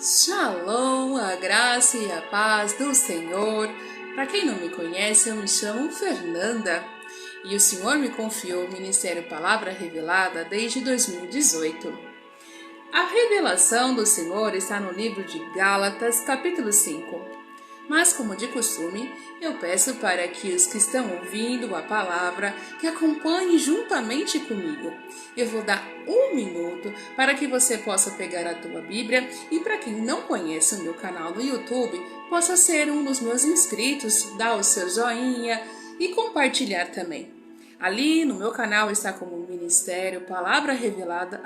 Shalom, a graça e a paz do Senhor. Para quem não me conhece, eu me chamo Fernanda e o Senhor me confiou o Ministério Palavra Revelada desde 2018. A revelação do Senhor está no livro de Gálatas, capítulo 5. Mas, como de costume, eu peço para que os que estão ouvindo a palavra que acompanhem juntamente comigo. Eu vou dar 1 minuto para que você possa pegar a tua Bíblia e, para quem não conhece o meu canal no YouTube, possa ser um dos meus inscritos, dar o seu joinha e compartilhar também. Ali no meu canal está como Ministério Palavra Revelada,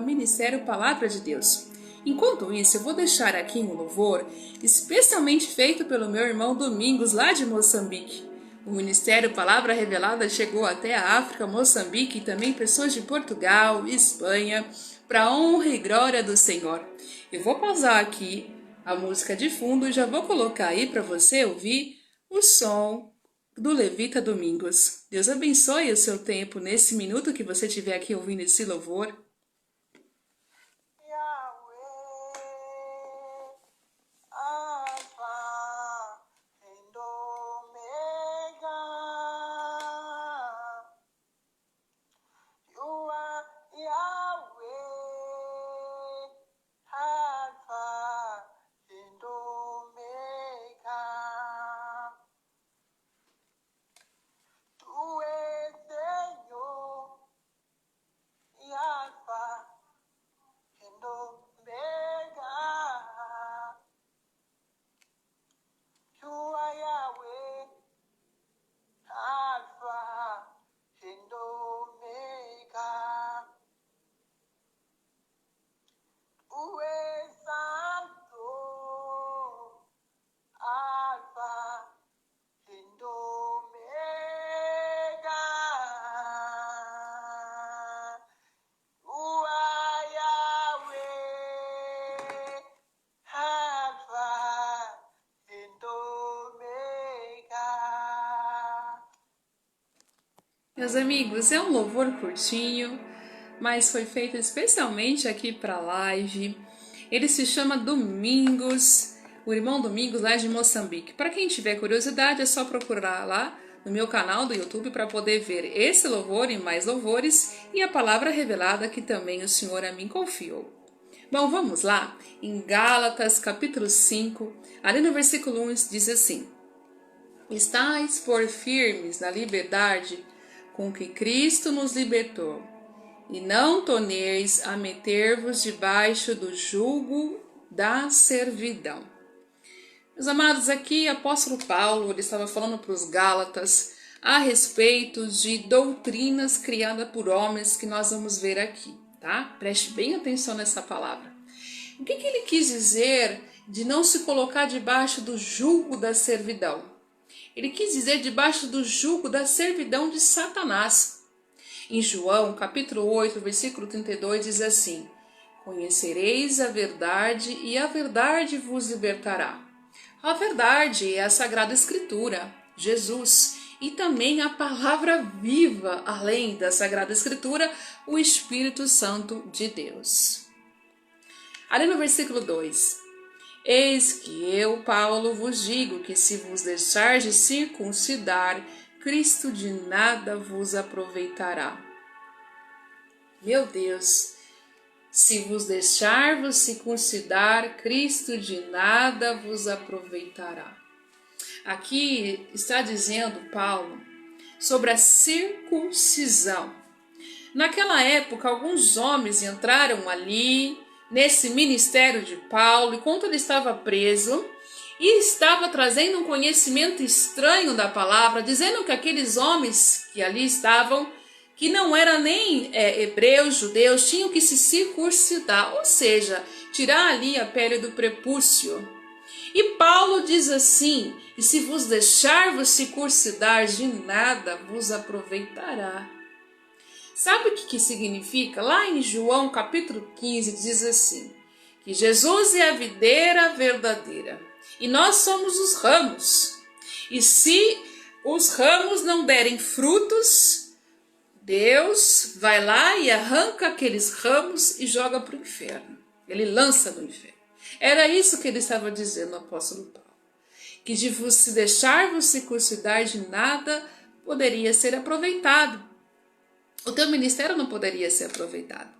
@Ministério Palavra de Deus. Enquanto isso, eu vou deixar aqui um louvor especialmente feito pelo meu irmão Domingos, lá de Moçambique. O Ministério Palavra Revelada chegou até a África, Moçambique e também pessoas de Portugal, Espanha, para a honra e glória do Senhor. Eu vou pausar aqui a música de fundo e já vou colocar aí para você ouvir o som do Levita Domingos. Deus abençoe o seu tempo nesse minuto que você estiver aqui ouvindo esse louvor. Meus amigos, é um louvor curtinho, mas foi feito especialmente aqui para a live. Ele se chama Domingos, o irmão Domingos lá de Moçambique. Para quem tiver curiosidade, é só procurar lá no meu canal do YouTube para poder ver esse louvor e mais louvores e a palavra revelada que também o Senhor a mim confiou. Bom, vamos lá. Em Gálatas, capítulo 5, ali no versículo 1 diz assim: Estais por firmes na liberdade com que Cristo nos libertou, e não torneis a meter-vos debaixo do jugo da servidão. Meus amados, aqui o apóstolo Paulo ele estava falando para os Gálatas a respeito de doutrinas criadas por homens que nós vamos ver aqui, tá? Preste bem atenção nessa palavra. O que ele quis dizer de não se colocar debaixo do jugo da servidão? Ele quis dizer debaixo do jugo da servidão de Satanás. Em João, capítulo 8, versículo 32, diz assim: Conhecereis a verdade e a verdade vos libertará. A verdade é a Sagrada Escritura, Jesus, e também a palavra viva, além da Sagrada Escritura, o Espírito Santo de Deus. Ali no versículo 2, Eis que eu, Paulo, vos digo que se vos deixardes circuncidar, Cristo de nada vos aproveitará. Meu Deus, se vos deixar-vos circuncidar, Cristo de nada vos aproveitará. Aqui está dizendo Paulo sobre a circuncisão. Naquela época, alguns homens entraram ali nesse ministério de Paulo, enquanto ele estava preso, e estava trazendo um conhecimento estranho da palavra, dizendo que aqueles homens que ali estavam, que não eram nem hebreus, judeus, tinham que se circuncidar, ou seja, tirar ali a pele do prepúcio. E Paulo diz assim: e se vos deixar-vos circuncidar, de nada vos aproveitará. Sabe o que significa? Lá em João capítulo 15 diz assim, que Jesus é a videira verdadeira e nós somos os ramos. E se os ramos não derem frutos, Deus vai lá e arranca aqueles ramos e joga para o inferno. Ele lança no inferno. Era isso que ele estava dizendo, o apóstolo Paulo. Que de se deixar-vos circuncidar de nada poderia ser aproveitado. O teu ministério não poderia ser aproveitado.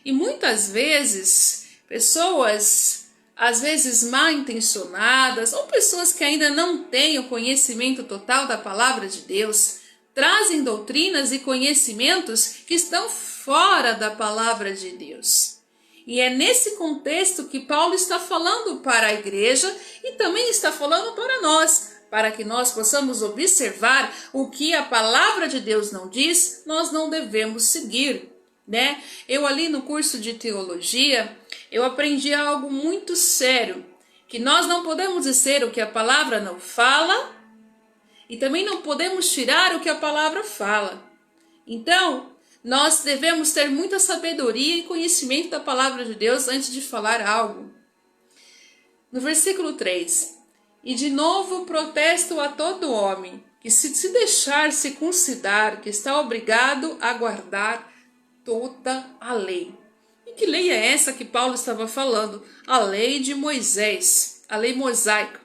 E muitas vezes, pessoas, às vezes mal intencionadas, ou pessoas que ainda não têm o conhecimento total da palavra de Deus, trazem doutrinas e conhecimentos que estão fora da palavra de Deus. E é nesse contexto que Paulo está falando para a igreja e também está falando para nós, para que nós possamos observar o que a palavra de Deus não diz, nós não devemos seguir, né? Eu ali no curso de teologia, eu aprendi algo muito sério, que nós não podemos dizer o que a palavra não fala e também não podemos tirar o que a palavra fala. Então, nós devemos ter muita sabedoria e conhecimento da palavra de Deus antes de falar algo. No versículo 3, e de novo protesto a todo homem que se deixar circuncidar, que está obrigado a guardar toda a lei. E que lei é essa que Paulo estava falando? A lei de Moisés, a lei mosaica.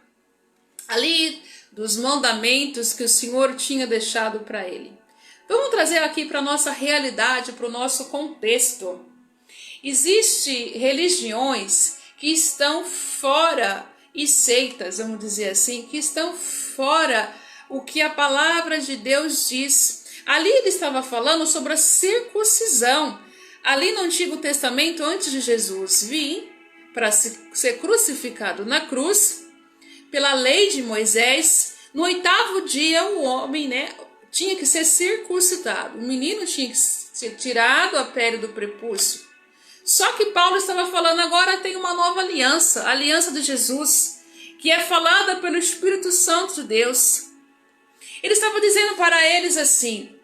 A lei dos mandamentos que o Senhor tinha deixado para ele. Vamos trazer aqui para a nossa realidade, para o nosso contexto. Existem religiões que estão fora, e seitas, vamos dizer assim, que estão fora o que a palavra de Deus diz. Ali ele estava falando sobre a circuncisão. Ali no Antigo Testamento, antes de Jesus vir para ser crucificado na cruz, pela lei de Moisés, no 8º dia o homem, tinha que ser circuncidado. O menino tinha que ser tirado a pele do prepúcio. Só que Paulo estava falando agora tem uma nova aliança, a aliança de Jesus, que é falada pelo Espírito Santo de Deus. Ele estava dizendo para eles assim,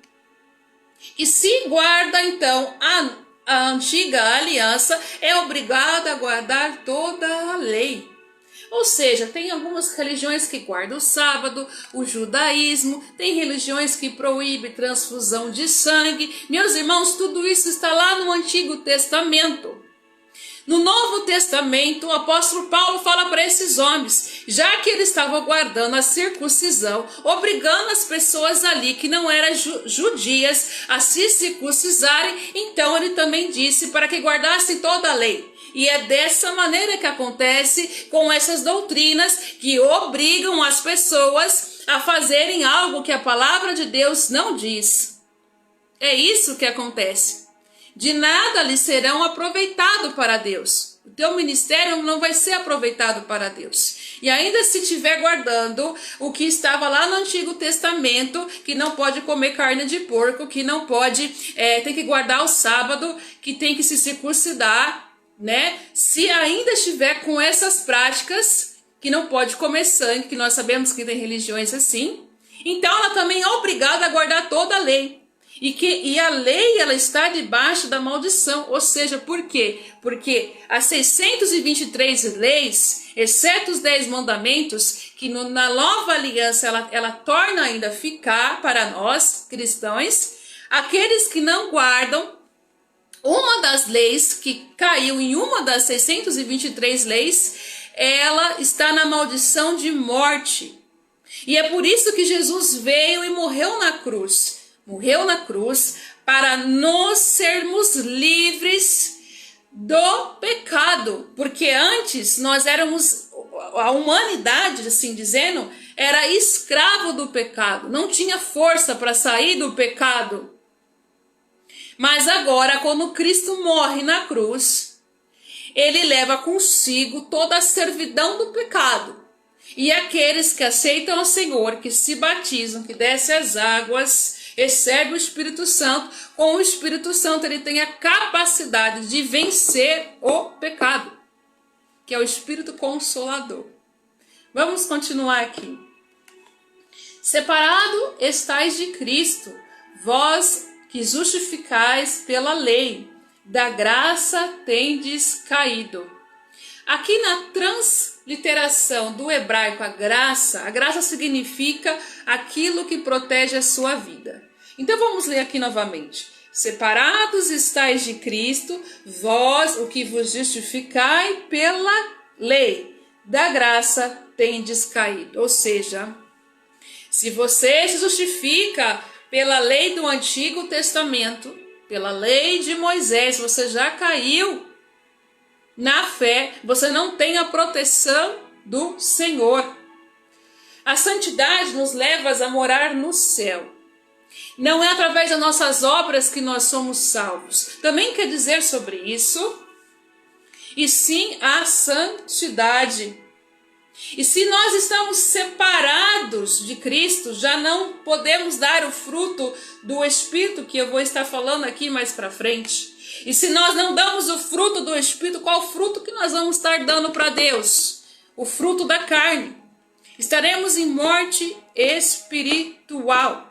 que se guarda então a antiga aliança, é obrigado a guardar toda a lei. Ou seja, tem algumas religiões que guardam o sábado, o judaísmo, tem religiões que proíbem transfusão de sangue. Meus irmãos, tudo isso está lá no Antigo Testamento. No Novo Testamento, o apóstolo Paulo fala para esses homens, já que ele estava guardando a circuncisão, obrigando as pessoas ali que não eram judias a se circuncisarem, então ele também disse para que guardassem toda a lei. E é dessa maneira que acontece com essas doutrinas que obrigam as pessoas a fazerem algo que a palavra de Deus não diz. É isso que acontece. De nada lhes serão aproveitado para Deus. O teu ministério não vai ser aproveitado para Deus. E ainda se estiver guardando o que estava lá no Antigo Testamento, que não pode comer carne de porco, que não pode, tem que guardar o sábado, que tem que se circuncidar, se ainda estiver com essas práticas, que não pode comer sangue, que nós sabemos que tem religiões assim, então ela também é obrigada a guardar toda a lei. E a lei, ela está debaixo da maldição. Ou seja, por quê? Porque as 623 leis, exceto os 10 mandamentos, que na nova aliança ela torna ainda ficar para nós, cristãos, aqueles que não guardam uma das leis que caiu em uma das 623 leis, ela está na maldição de morte. E é por isso que Jesus veio e morreu na cruz. Morreu na cruz para nós sermos livres do pecado. Porque antes nós éramos, a humanidade, assim dizendo, era escravo do pecado. Não tinha força para sair do pecado. Mas agora, quando Cristo morre na cruz, ele leva consigo toda a servidão do pecado. E aqueles que aceitam o Senhor, que se batizam, que descem as águas, recebem o Espírito Santo, com o Espírito Santo ele tem a capacidade de vencer o pecado, que é o Espírito Consolador. Vamos continuar aqui. Separado estais de Cristo, vós que justificais pela lei, da graça tendes caído. Aqui na transliteração do hebraico a graça significa aquilo que protege a sua vida. Então vamos ler aqui novamente. Separados estais de Cristo, vós o que vos justificai pela lei da graça tendes caído. Ou seja, se você se justifica pela lei do Antigo Testamento, pela lei de Moisés, você já caiu na fé, você não tem a proteção do Senhor. A santidade nos leva a morar no céu. Não é através das nossas obras que nós somos salvos. Também quer dizer sobre isso, e sim a santidade. E se nós estamos separados de Cristo, já não podemos dar o fruto do Espírito, que eu vou estar falando aqui mais para frente. E se nós não damos o fruto do Espírito, qual fruto que nós vamos estar dando para Deus? O fruto da carne. Estaremos em morte espiritual.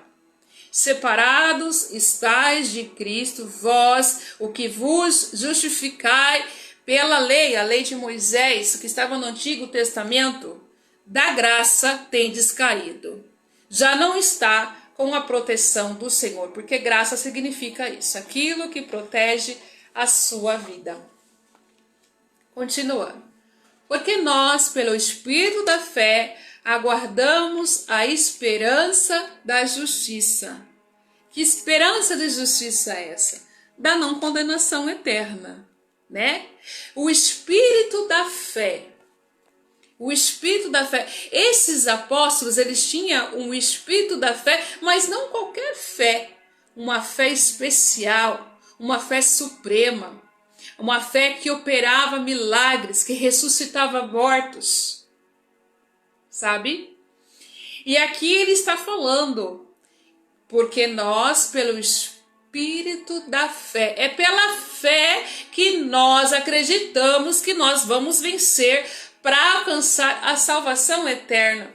Separados estáis de Cristo, vós, o que vos justificai pela lei, a lei de Moisés, que estava no Antigo Testamento, da graça tendes caído. Já não está com a proteção do Senhor, porque graça significa isso, aquilo que protege a sua vida. Continuando. Porque nós, pelo Espírito da fé, aguardamos a esperança da justiça. Que esperança de justiça é essa? Da não condenação eterna, né? O Espírito da fé. O Espírito da fé. Esses apóstolos, eles tinham um Espírito da fé, mas não qualquer fé. Uma fé especial, uma fé suprema, uma fé que operava milagres, que ressuscitava mortos. Sabe? E aqui ele está falando, porque nós, pelo Espírito da fé, é pela fé que nós acreditamos que nós vamos vencer para alcançar a salvação eterna.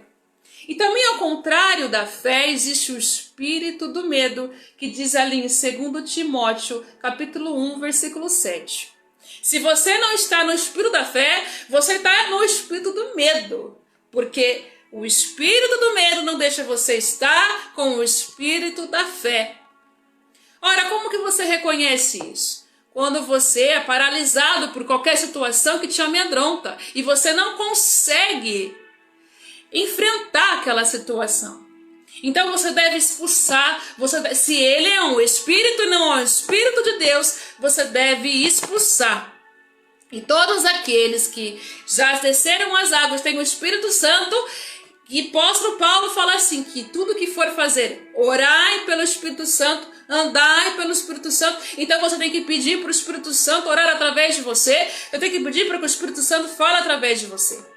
E também ao contrário da fé, existe o espírito do medo, que diz ali em 2 Timóteo, capítulo 1, versículo 7. Se você não está no espírito da fé, você está no espírito do medo, porque o espírito do medo não deixa você estar com o espírito da fé. Ora, como que você reconhece isso? Quando você é paralisado por qualquer situação que te amedronta e você não consegue enfrentar aquela situação. Então você deve expulsar, se ele é um espírito e não é um espírito de Deus, você deve expulsar. E todos aqueles que já desceram as águas têm o Espírito Santo. E o apóstolo Paulo fala assim, que tudo que for fazer, orai pelo Espírito Santo, andai pelo Espírito Santo. Então você tem que pedir para o Espírito Santo orar através de você. Eu tenho que pedir para que o Espírito Santo fale através de você.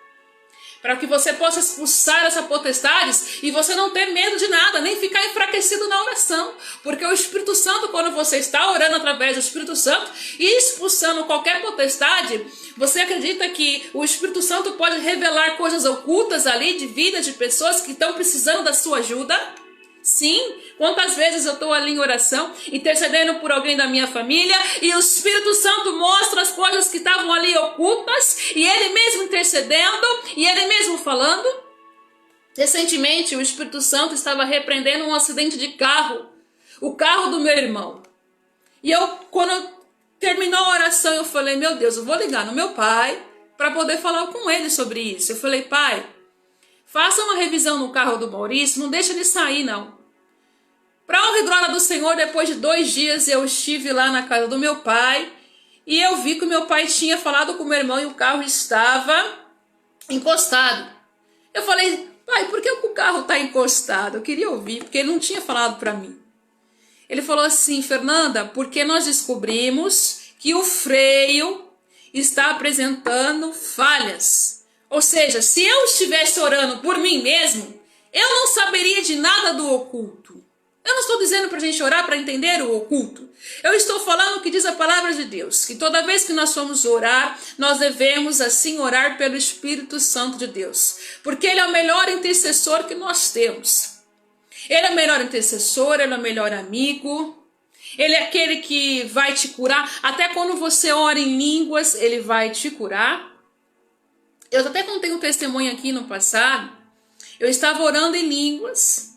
Para que você possa expulsar essas potestades e você não ter medo de nada, nem ficar enfraquecido na oração. Porque o Espírito Santo, quando você está orando através do Espírito Santo e expulsando qualquer potestade, você acredita que o Espírito Santo pode revelar coisas ocultas ali de vida de pessoas que estão precisando da sua ajuda? Sim, quantas vezes eu estou ali em oração, intercedendo por alguém da minha família, e o Espírito Santo mostra as coisas que estavam ali ocultas, e ele mesmo intercedendo, e ele mesmo falando. Recentemente, o Espírito Santo estava repreendendo um acidente de carro, o carro do meu irmão. E quando terminou a oração, eu falei, meu Deus, eu vou ligar no meu pai, para poder falar com ele sobre isso. Eu falei, pai, faça uma revisão no carro do Maurício, não deixa ele sair, não. Para honra e glória do Senhor, depois de 2 dias eu estive lá na casa do meu pai e eu vi que o meu pai tinha falado com o meu irmão e o carro estava encostado. Eu falei, pai, por que o carro está encostado? Eu queria ouvir, porque ele não tinha falado para mim. Ele falou assim, Fernanda, porque nós descobrimos que o freio está apresentando falhas. Ou seja, se eu estivesse orando por mim mesmo, eu não saberia de nada do oculto. Eu não estou dizendo para a gente orar para entender o oculto. Eu estou falando o que diz a palavra de Deus. Que toda vez que nós formos orar, nós devemos assim orar pelo Espírito Santo de Deus. Porque Ele é o melhor intercessor que nós temos. Ele é o melhor intercessor, Ele é o melhor amigo. Ele é aquele que vai te curar. Até quando você ora em línguas, Ele vai te curar. Eu até contei um testemunho aqui no passado. Eu estava orando em línguas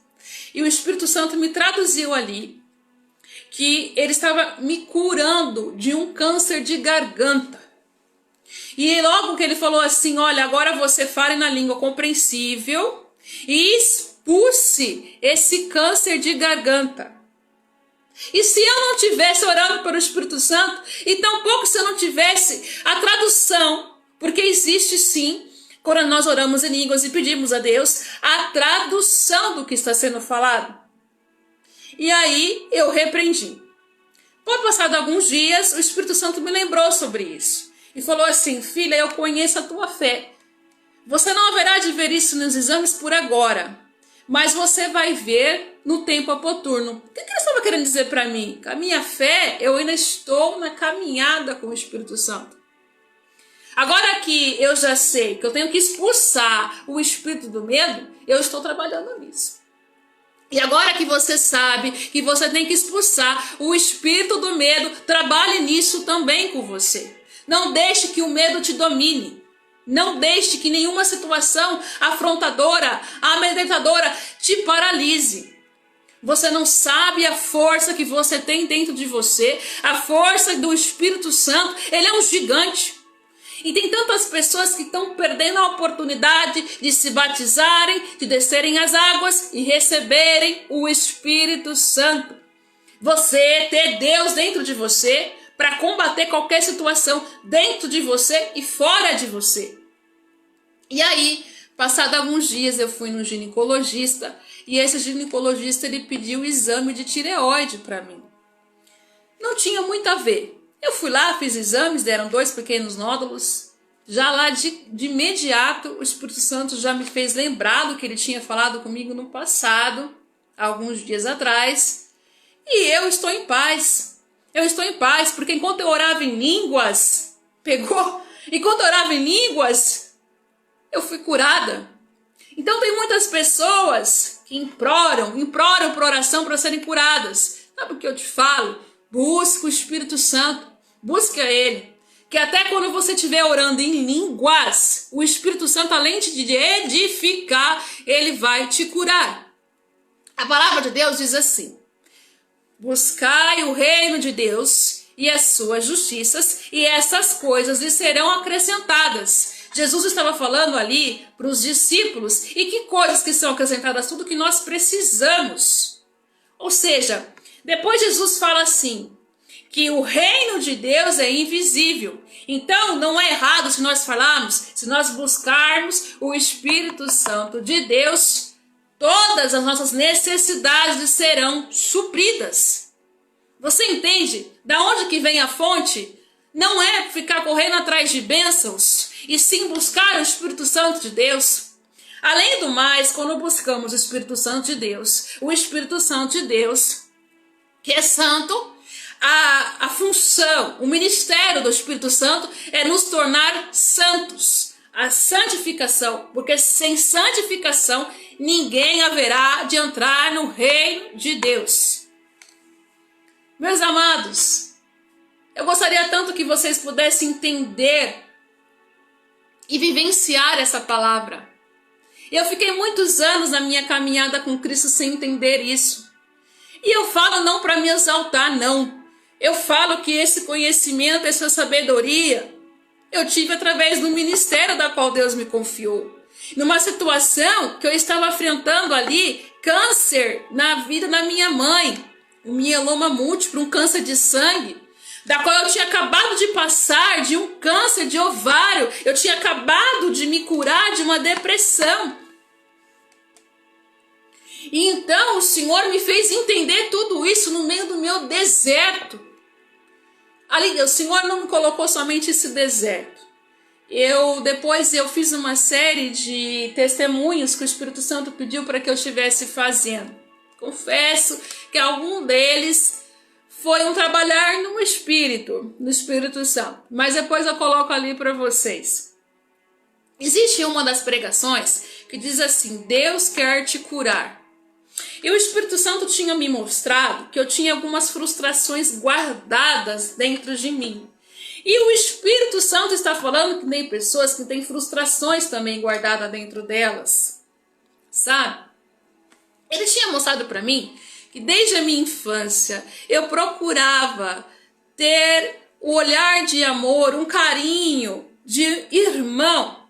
e o Espírito Santo me traduziu ali que ele estava me curando de um câncer de garganta. E logo que ele falou assim, olha, agora você fale na língua compreensível e expulse esse câncer de garganta. E se eu não tivesse orando pelo Espírito Santo, e tampouco se eu não tivesse a tradução, porque existe sim, quando nós oramos em línguas e pedimos a Deus, a tradução do que está sendo falado. E aí eu repreendi. Por passado alguns dias, o Espírito Santo me lembrou sobre isso. E falou assim, filha, eu conheço a tua fé. Você não haverá de ver isso nos exames por agora, mas você vai ver no tempo oportuno. O que ele estava querendo dizer para mim? Com a minha fé, eu ainda estou na caminhada com o Espírito Santo. Agora que eu já sei que eu tenho que expulsar o espírito do medo, eu estou trabalhando nisso. E agora que você sabe que você tem que expulsar o espírito do medo, trabalhe nisso também com você. Não deixe que o medo te domine. Não deixe que nenhuma situação afrontadora, amedrontadora te paralise. Você não sabe a força que você tem dentro de você, a força do Espírito Santo. Ele é um gigante. E tem tantas pessoas que estão perdendo a oportunidade de se batizarem, de descerem as águas e receberem o Espírito Santo. Você ter Deus dentro de você para combater qualquer situação dentro de você e fora de você. E aí, passado alguns dias, eu fui no ginecologista e esse ginecologista ele pediu o exame de tireoide para mim. Não tinha muito a ver. Eu fui lá, fiz exames, deram 2 pequenos nódulos. Já lá de imediato, o Espírito Santo já me fez lembrar do que ele tinha falado comigo no passado, alguns dias atrás. E eu estou em paz. Eu estou em paz, porque enquanto eu orava em línguas, enquanto eu orava em línguas, eu fui curada. Então tem muitas pessoas que imploram por oração para serem curadas. Sabe o que eu te falo? Busca o Espírito Santo, busca Ele. Que até quando você estiver orando em línguas, o Espírito Santo, além de edificar, Ele vai te curar. A palavra de Deus diz assim, buscai o reino de Deus e as suas justiças, e essas coisas lhe serão acrescentadas. Jesus estava falando ali para os discípulos, e que coisas que são acrescentadas? Tudo que nós precisamos. Ou seja, depois Jesus fala assim, que o reino de Deus é invisível. Então, não é errado se nós falarmos, se nós buscarmos o Espírito Santo de Deus, todas as nossas necessidades serão supridas. Você entende? Da onde que vem a fonte? Não é ficar correndo atrás de bênçãos, e sim buscar o Espírito Santo de Deus. Além do mais, quando buscamos o Espírito Santo de Deus, o Espírito Santo de Deus, que é santo, a função, o ministério do Espírito Santo é nos tornar santos. A santificação, porque sem santificação ninguém haverá de entrar no reino de Deus. Meus amados, eu gostaria tanto que vocês pudessem entender e vivenciar essa palavra. Eu fiquei muitos anos na minha caminhada com Cristo sem entender isso. E eu falo não para me exaltar, não. Eu falo que esse conhecimento, essa sabedoria, eu tive através do ministério da qual Deus me confiou. Numa situação que eu estava enfrentando ali, câncer na vida da minha mãe, um mieloma múltiplo, um câncer de sangue, da qual eu tinha acabado de passar de um câncer de ovário, eu tinha acabado de me curar de uma depressão. E então o Senhor me fez entender tudo isso no meio do meu deserto. Ali, o Senhor não me colocou somente esse deserto. Depois eu fiz uma série de testemunhos que o Espírito Santo pediu para que eu estivesse fazendo. Confesso que algum deles foi um trabalhar no Espírito Santo. Mas depois eu coloco ali para vocês. Existe uma das pregações que diz assim, Deus quer te curar. E o Espírito Santo tinha me mostrado que eu tinha algumas frustrações guardadas dentro de mim. E o Espírito Santo está falando que tem pessoas que têm frustrações também guardadas dentro delas. Sabe? Ele tinha mostrado para mim que desde a minha infância eu procurava ter o olhar de amor, um carinho de irmão.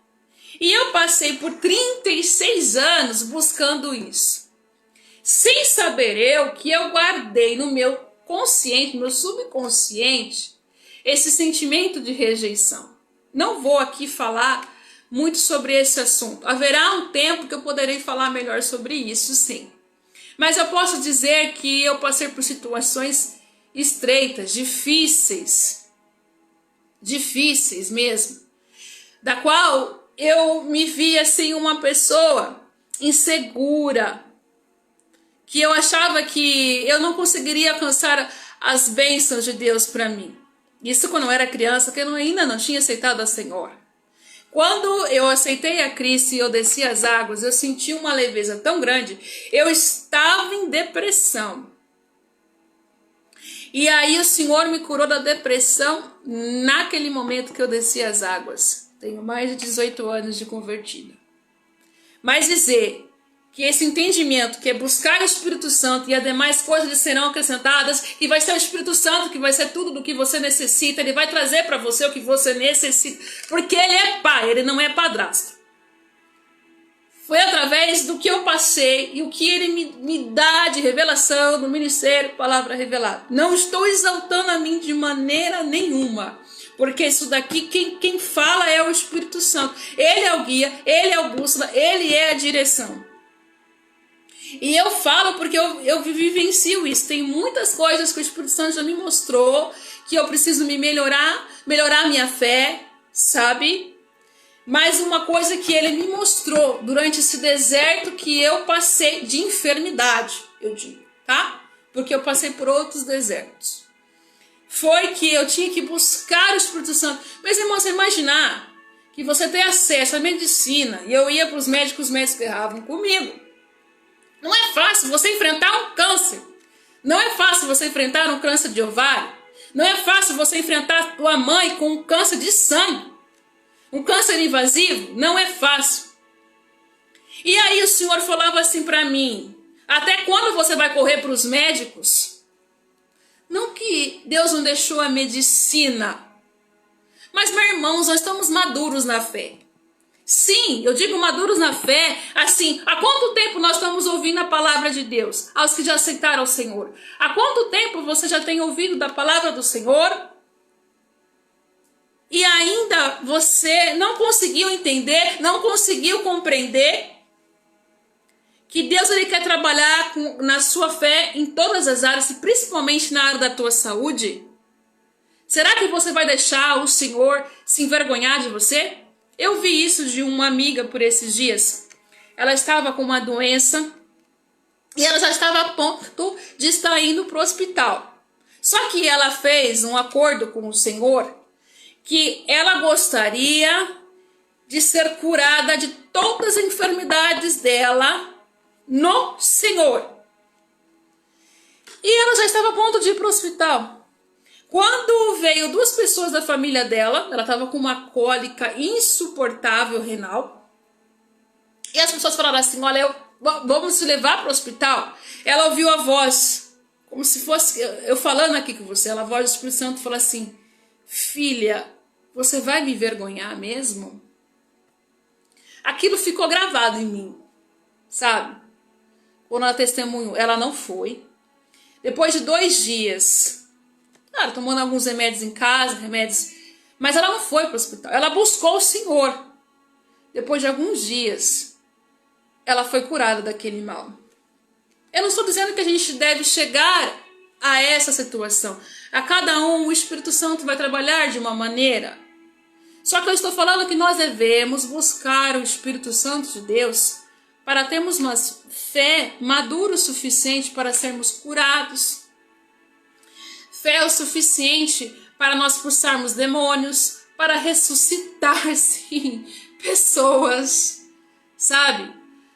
E eu passei por 36 anos buscando isso. Sem saber eu que eu guardei no meu consciente, no meu subconsciente, esse sentimento de rejeição. Não vou aqui falar muito sobre esse assunto. Haverá um tempo que eu poderei falar melhor sobre isso, sim. Mas eu posso dizer que eu passei por situações estreitas, difíceis mesmo, da qual eu me via assim uma pessoa insegura, que eu achava que eu não conseguiria alcançar as bênçãos de Deus para mim. Isso quando eu era criança, que eu ainda não tinha aceitado a Senhor. Quando eu aceitei a Cristo e eu desci as águas, eu senti uma leveza tão grande, eu estava em depressão. E aí o Senhor me curou da depressão naquele momento que eu desci as águas. Tenho mais de 18 anos de convertida. Mas dizer que esse entendimento, que é buscar o Espírito Santo e as demais coisas lhe serão acrescentadas, e vai ser o Espírito Santo que vai ser tudo do que você necessita, ele vai trazer para você o que você necessita, porque ele é pai, ele não é padrasto. Foi através do que eu passei e o que ele me dá de revelação no ministério Palavra Revelada. Não estou exaltando a mim de maneira nenhuma, porque isso daqui, quem fala é o Espírito Santo. Ele é o guia, ele é o bússola, ele é a direção. E eu falo porque eu vivencio isso. Tem muitas coisas que o Espírito Santo já me mostrou, que eu preciso me melhorar a minha fé, sabe? Mas uma coisa que ele me mostrou durante esse deserto que eu passei de enfermidade, eu digo, tá? Porque eu passei por outros desertos. Foi que eu tinha que buscar o Espírito Santo. Mas, irmão, você imaginar que você tem acesso à medicina, e eu ia para os médicos erravam comigo. Não é fácil você enfrentar um câncer. Não é fácil você enfrentar um câncer de ovário. Não é fácil você enfrentar a tua mãe com um câncer de sangue. Um câncer invasivo não é fácil. E aí o Senhor falava assim para mim: até quando você vai correr para os médicos? Não que Deus não deixou a medicina. Mas, meus irmãos, nós estamos maduros na fé. Sim, eu digo maduros na fé, assim, há quanto tempo nós estamos ouvindo a palavra de Deus? Aos que já aceitaram o Senhor. Há quanto tempo você já tem ouvido da palavra do Senhor? E ainda você não conseguiu entender, não conseguiu compreender que Deus ele quer trabalhar na sua fé em todas as áreas, e principalmente na área da tua saúde? Será que você vai deixar o Senhor se envergonhar de você? Eu vi isso de uma amiga por esses dias. Ela estava com uma doença e ela já estava a ponto de estar indo para o hospital. Só que ela fez um acordo com o Senhor que ela gostaria de ser curada de todas as enfermidades dela no Senhor. E ela já estava a ponto de ir para o hospital. Quando veio duas pessoas da família dela, ela estava com uma cólica insuportável renal. E as pessoas falaram assim: olha, vamos te levar para o hospital. Ela ouviu a voz, como se fosse eu falando aqui com você. A voz do Espírito Santo falou assim: filha, você vai me envergonhar mesmo? Aquilo ficou gravado em mim, sabe? Quando ela testemunhou, ela não foi. Depois de 2 dias, claro, tomando alguns remédios em casa, mas ela não foi para o hospital. Ela buscou o Senhor. Depois de alguns dias, ela foi curada daquele mal. Eu não estou dizendo que a gente deve chegar a essa situação. A cada um, o Espírito Santo vai trabalhar de uma maneira. Só que eu estou falando que nós devemos buscar o Espírito Santo de Deus para termos uma fé madura o suficiente para sermos curados. Fé o suficiente para nós expulsarmos demônios, para ressuscitar, sim, pessoas, sabe?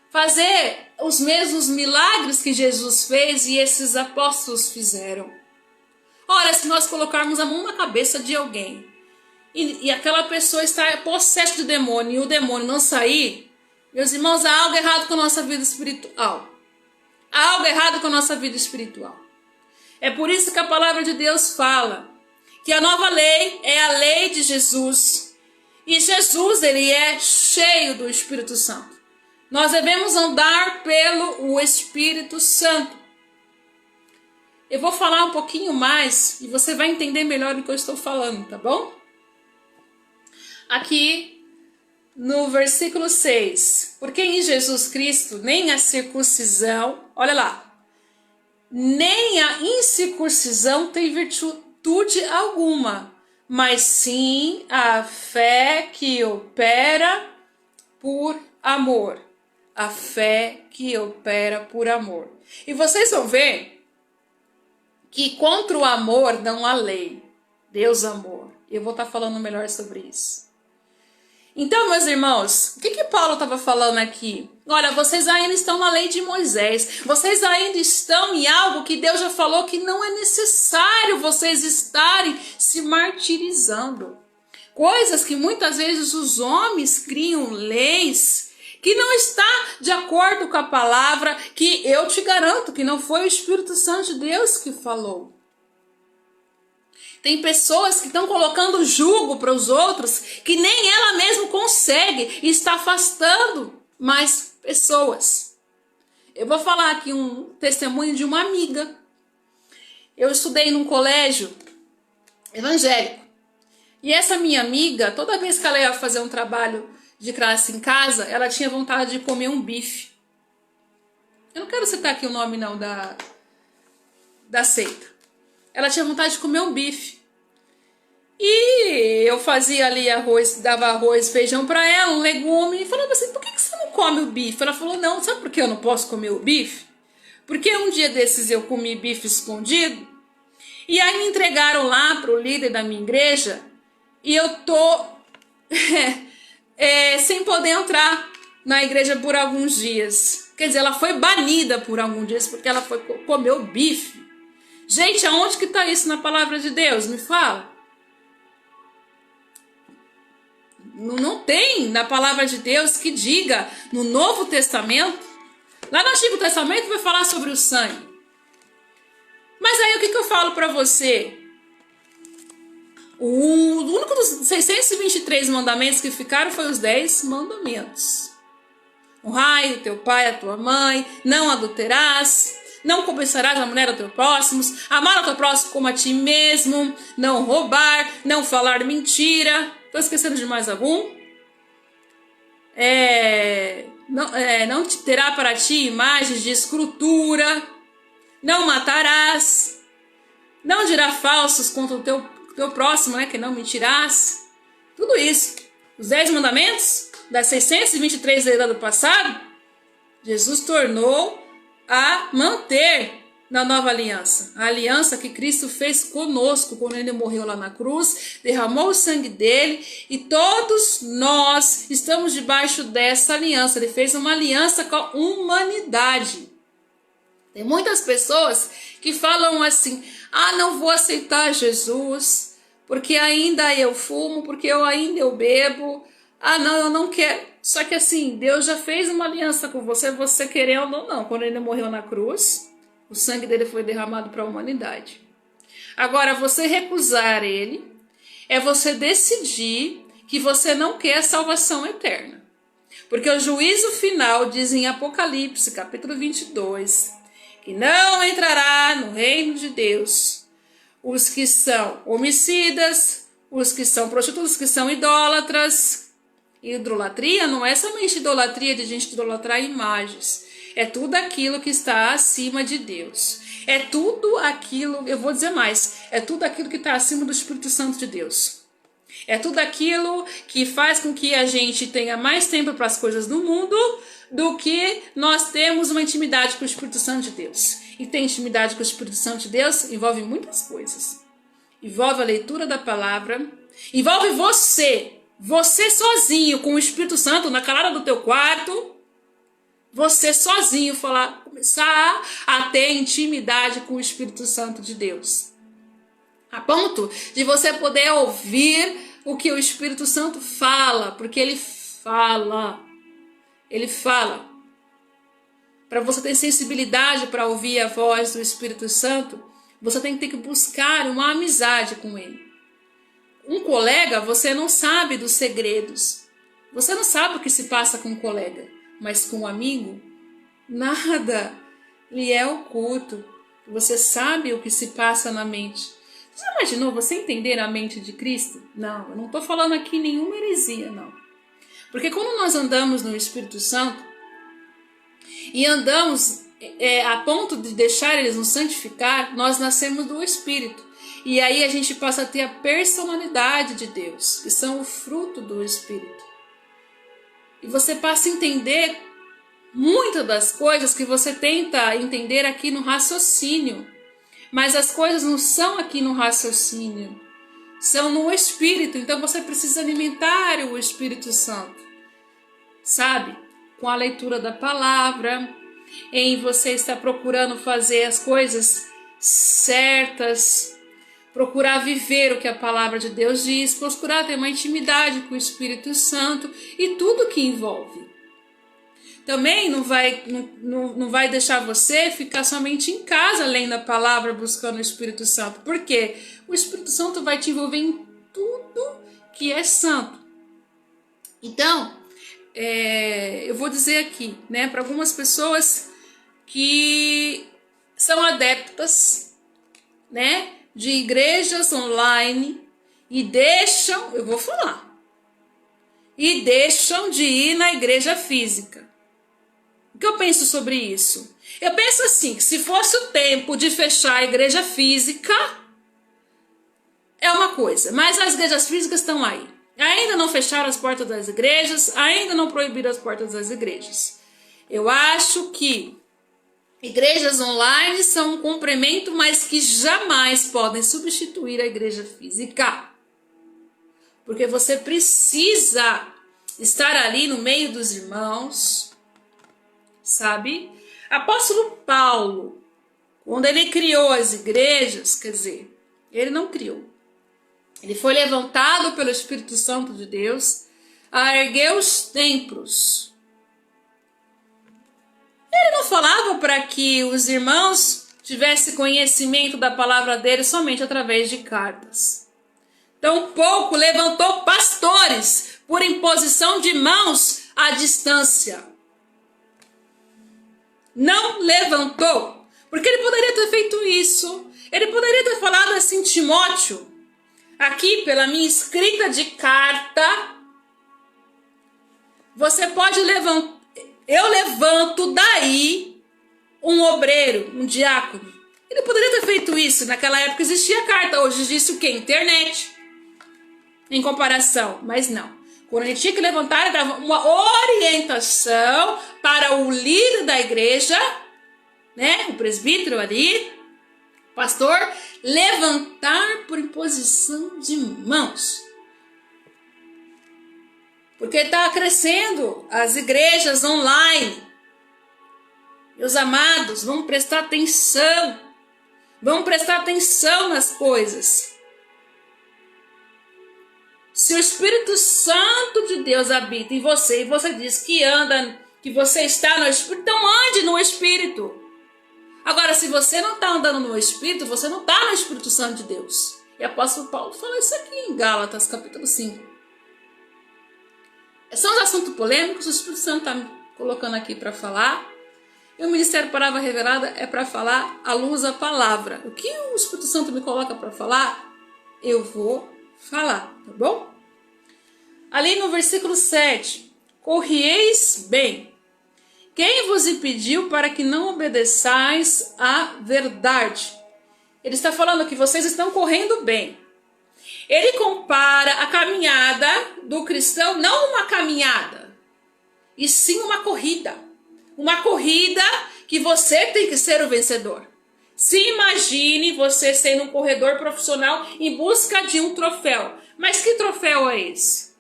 Fazer os mesmos milagres que Jesus fez e esses apóstolos fizeram. Ora, se nós colocarmos a mão na cabeça de alguém e aquela pessoa está possessa de demônio e o demônio não sair, meus irmãos, há algo errado com a nossa vida espiritual. Há algo errado com a nossa vida espiritual. É por isso que a palavra de Deus fala que a nova lei é a lei de Jesus. E Jesus, ele é cheio do Espírito Santo. Nós devemos andar pelo Espírito Santo. Eu vou falar um pouquinho mais e você vai entender melhor do que eu estou falando, tá bom? Aqui no versículo 6. Porque em Jesus Cristo nem a circuncisão, olha lá, nem a incircuncisão tem virtude alguma, mas sim a fé que opera por amor. A fé que opera por amor. E vocês vão ver que contra o amor não há lei. Deus amor. Eu vou estar falando melhor sobre isso. Então, meus irmãos, o que Paulo estava falando aqui? Olha, vocês ainda estão na lei de Moisés. Vocês ainda estão em algo que Deus já falou que não é necessário vocês estarem se martirizando. Coisas que muitas vezes os homens criam leis que não está de acordo com a palavra, que eu te garanto que não foi o Espírito Santo de Deus que falou. Tem pessoas que estão colocando jugo para os outros que nem ela mesma consegue e está afastando mais pessoas. Eu vou falar aqui um testemunho de uma amiga. Eu estudei num colégio evangélico. E essa minha amiga, toda vez que ela ia fazer um trabalho de classe em casa, ela tinha vontade de comer um bife. Eu não quero citar aqui o nome não da seita. Ela tinha vontade de comer um bife. E eu fazia ali arroz, dava arroz, feijão para ela, um legume, e falava assim, por que você não come o bife? Ela falou, não, sabe por que eu não posso comer o bife? Porque um dia desses eu comi bife escondido, e aí me entregaram lá para o líder da minha igreja, e eu tô sem poder entrar na igreja por alguns dias. Quer dizer, ela foi banida por alguns dias, porque ela foi comer o bife. Gente, aonde que está isso na palavra de Deus? Me fala. Não tem na palavra de Deus que diga no Novo Testamento. Lá no Antigo Testamento vai falar sobre o sangue. Mas aí o que eu falo para você? O único dos 623 mandamentos que ficaram foi os 10 mandamentos. Honrai o teu pai e a tua mãe, não adulterarás, não cobiçarás a mulher do teu próximo, amar o teu próximo como a ti mesmo, não roubar, não falar mentira. Estou esquecendo de mais algum? Não terá para ti imagens de escultura, não matarás, não dirá falsos contra o teu próximo, que não mentirás. Tudo isso. Os 10 mandamentos das 623 leis do passado, Jesus tornou a manter na nova aliança. A aliança que Cristo fez conosco quando ele morreu lá na cruz, derramou o sangue dele e todos nós estamos debaixo dessa aliança. Ele fez uma aliança com a humanidade. Tem muitas pessoas que falam assim, não vou aceitar Jesus, porque ainda eu fumo, porque ainda eu bebo, não, eu não quero. Só que assim, Deus já fez uma aliança com você querendo ou não. Quando ele morreu na cruz, o sangue dele foi derramado para a humanidade. Agora, você recusar ele, é você decidir que você não quer a salvação eterna. Porque o juízo final diz em Apocalipse, capítulo 22, que não entrará no reino de Deus os que são homicidas, os que são prostitutos, os que são idólatras. Idolatria não é somente idolatria de gente idolatrar imagens. É tudo aquilo que está acima de Deus. É tudo aquilo, eu vou dizer mais, é tudo aquilo que está acima do Espírito Santo de Deus. É tudo aquilo que faz com que a gente tenha mais tempo para as coisas do mundo do que nós temos uma intimidade com o Espírito Santo de Deus. E ter intimidade com o Espírito Santo de Deus envolve muitas coisas. Envolve a leitura da palavra, envolve você sozinho com o Espírito Santo na calada do teu quarto, você sozinho começar a ter intimidade com o Espírito Santo de Deus. A ponto de você poder ouvir o que o Espírito Santo fala, porque ele fala. Ele fala. Para você ter sensibilidade para ouvir a voz do Espírito Santo, você tem que buscar uma amizade com ele. Um colega, você não sabe dos segredos. Você não sabe o que se passa com um colega. Mas com um amigo, nada lhe é oculto. Você sabe o que se passa na mente. Você imaginou você entender a mente de Cristo? Não, eu não estou falando aqui nenhuma heresia, não. Porque quando nós andamos no Espírito Santo e andamos a ponto de deixar eles nos santificar, nós nascemos do Espírito. E aí a gente passa a ter a personalidade de Deus, que são o fruto do Espírito. E você passa a entender muitas das coisas que você tenta entender aqui no raciocínio. Mas as coisas não são aqui no raciocínio, são no Espírito. Então você precisa alimentar o Espírito Santo, sabe? Com a leitura da palavra, em você estar procurando fazer as coisas certas, procurar viver o que a palavra de Deus diz, procurar ter uma intimidade com o Espírito Santo e tudo que envolve. Também não vai deixar você ficar somente em casa lendo a palavra, buscando o Espírito Santo. Por quê? O Espírito Santo vai te envolver em tudo que é santo. Então, eu vou dizer aqui, né, para algumas pessoas que são adeptas, né, de igrejas online e deixam, eu vou falar, e deixam de ir na igreja física. O que eu penso sobre isso? Eu penso assim, que se fosse o tempo de fechar a igreja física, é uma coisa, mas as igrejas físicas estão aí. Ainda não fecharam as portas das igrejas, ainda não proibiram as portas das igrejas. Eu acho que igrejas online são um complemento, mas que jamais podem substituir a igreja física. Porque você precisa estar ali no meio dos irmãos, sabe? Apóstolo Paulo, quando ele criou as igrejas, quer dizer, ele não criou. Ele foi levantado pelo Espírito Santo de Deus a erguer os templos. Ele não falava para que os irmãos tivessem conhecimento da palavra dele somente através de cartas. Tampouco levantou pastores por imposição de mãos à distância. Não levantou, porque ele poderia ter feito isso. Ele poderia ter falado assim, Timóteo, aqui pela minha escrita de carta, você pode levantar, eu levanto daí um obreiro, um diácono. Ele poderia ter feito isso, naquela época existia carta, hoje existe o quê? Internet, em comparação, mas não. Quando ele tinha que levantar, ele dava uma orientação para o líder da igreja, né, o presbítero ali, pastor, levantar por imposição de mãos. Porque está crescendo as igrejas online. Meus amados, vamos prestar atenção. Vamos prestar atenção nas coisas. Se o Espírito Santo de Deus habita em você e você diz que anda, que você está no Espírito, então ande no Espírito. Agora, se você não está andando no Espírito, você não está no Espírito Santo de Deus. E o apóstolo Paulo fala isso aqui em Gálatas, capítulo 5. São os assuntos polêmicos, o Espírito Santo está me colocando aqui para falar. E o Ministério Palavra Revelada é para falar à luz da palavra. O que o Espírito Santo me coloca para falar, eu vou falar, tá bom? Ali no versículo 7, corrieis bem. Quem vos impediu para que não obedeçais à verdade? Ele está falando que vocês estão correndo bem. Ele compara a caminhada do cristão, não uma caminhada, e sim uma corrida. Uma corrida que você tem que ser o vencedor. Se imagine você sendo um corredor profissional em busca de um troféu. Mas que troféu é esse?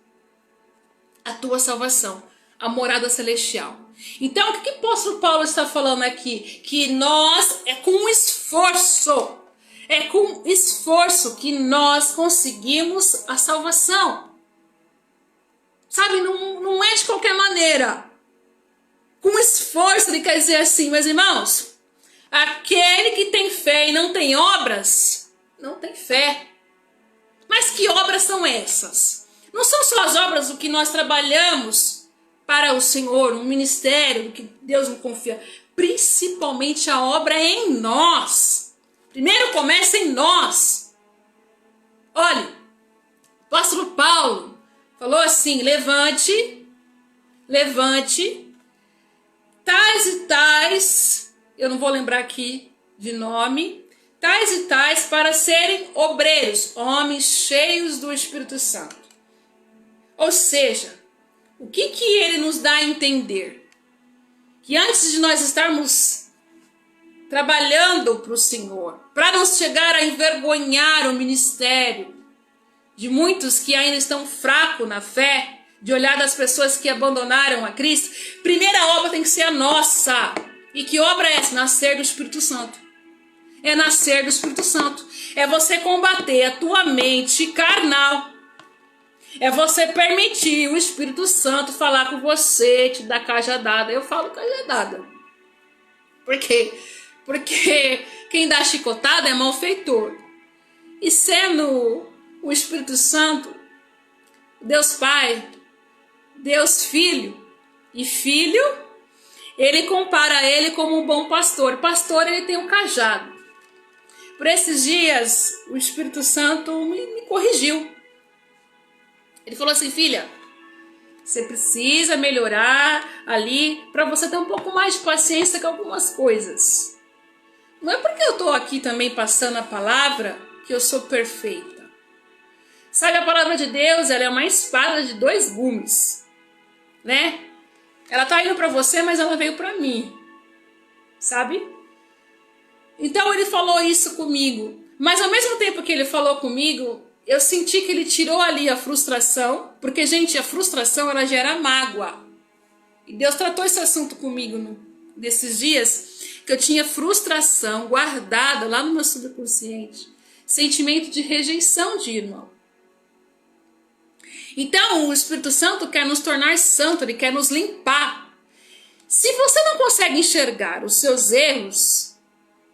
A tua salvação, a morada celestial. Então, o que o apóstolo Paulo está falando aqui? Que nós, é com esforço que nós conseguimos a salvação. Sabe, não é de qualquer maneira. Com esforço, ele quer dizer assim, meus irmãos, aquele que tem fé e não tem obras, não tem fé. Mas que obras são essas? Não são só as obras do que nós trabalhamos para o Senhor, um ministério, do que Deus nos confia. Principalmente a obra é em nós. Primeiro começa em nós. Olha, o apóstolo Paulo falou assim: levante, tais e tais, eu não vou lembrar aqui de nome, tais e tais para serem obreiros, homens cheios do Espírito Santo. Ou seja, o que ele nos dá a entender? Que antes de nós estarmos trabalhando para o Senhor, para não chegar a envergonhar o ministério de muitos que ainda estão fracos na fé, de olhar das pessoas que abandonaram a Cristo, primeira obra tem que ser a nossa. E que obra é essa? Nascer do Espírito Santo. É nascer do Espírito Santo. É você combater a tua mente carnal. É você permitir o Espírito Santo falar com você, te dar cajadada. Eu falo cajadada. Por quê? Porque quem dá chicotada é malfeitor. E sendo o Espírito Santo, Deus Pai, Deus Filho e Filho, ele compara ele como um bom pastor. Pastor, ele tem um cajado. Por esses dias, o Espírito Santo me corrigiu. Ele falou assim: filha, você precisa melhorar ali para você ter um pouco mais de paciência com algumas coisas. Não é porque eu estou aqui também passando a palavra que eu sou perfeita. Sabe, a palavra de Deus, ela é uma espada de 2 gumes, né? Ela tá indo para você, mas ela veio para mim, sabe? Então ele falou isso comigo, mas ao mesmo tempo que ele falou comigo, eu senti que ele tirou ali a frustração, porque, gente, a frustração, ela gera mágoa. E Deus tratou esse assunto comigo nesses dias, que eu tinha frustração guardada lá no meu subconsciente, sentimento de rejeição de irmão. Então, o Espírito Santo quer nos tornar santo, ele quer nos limpar. Se você não consegue enxergar os seus erros,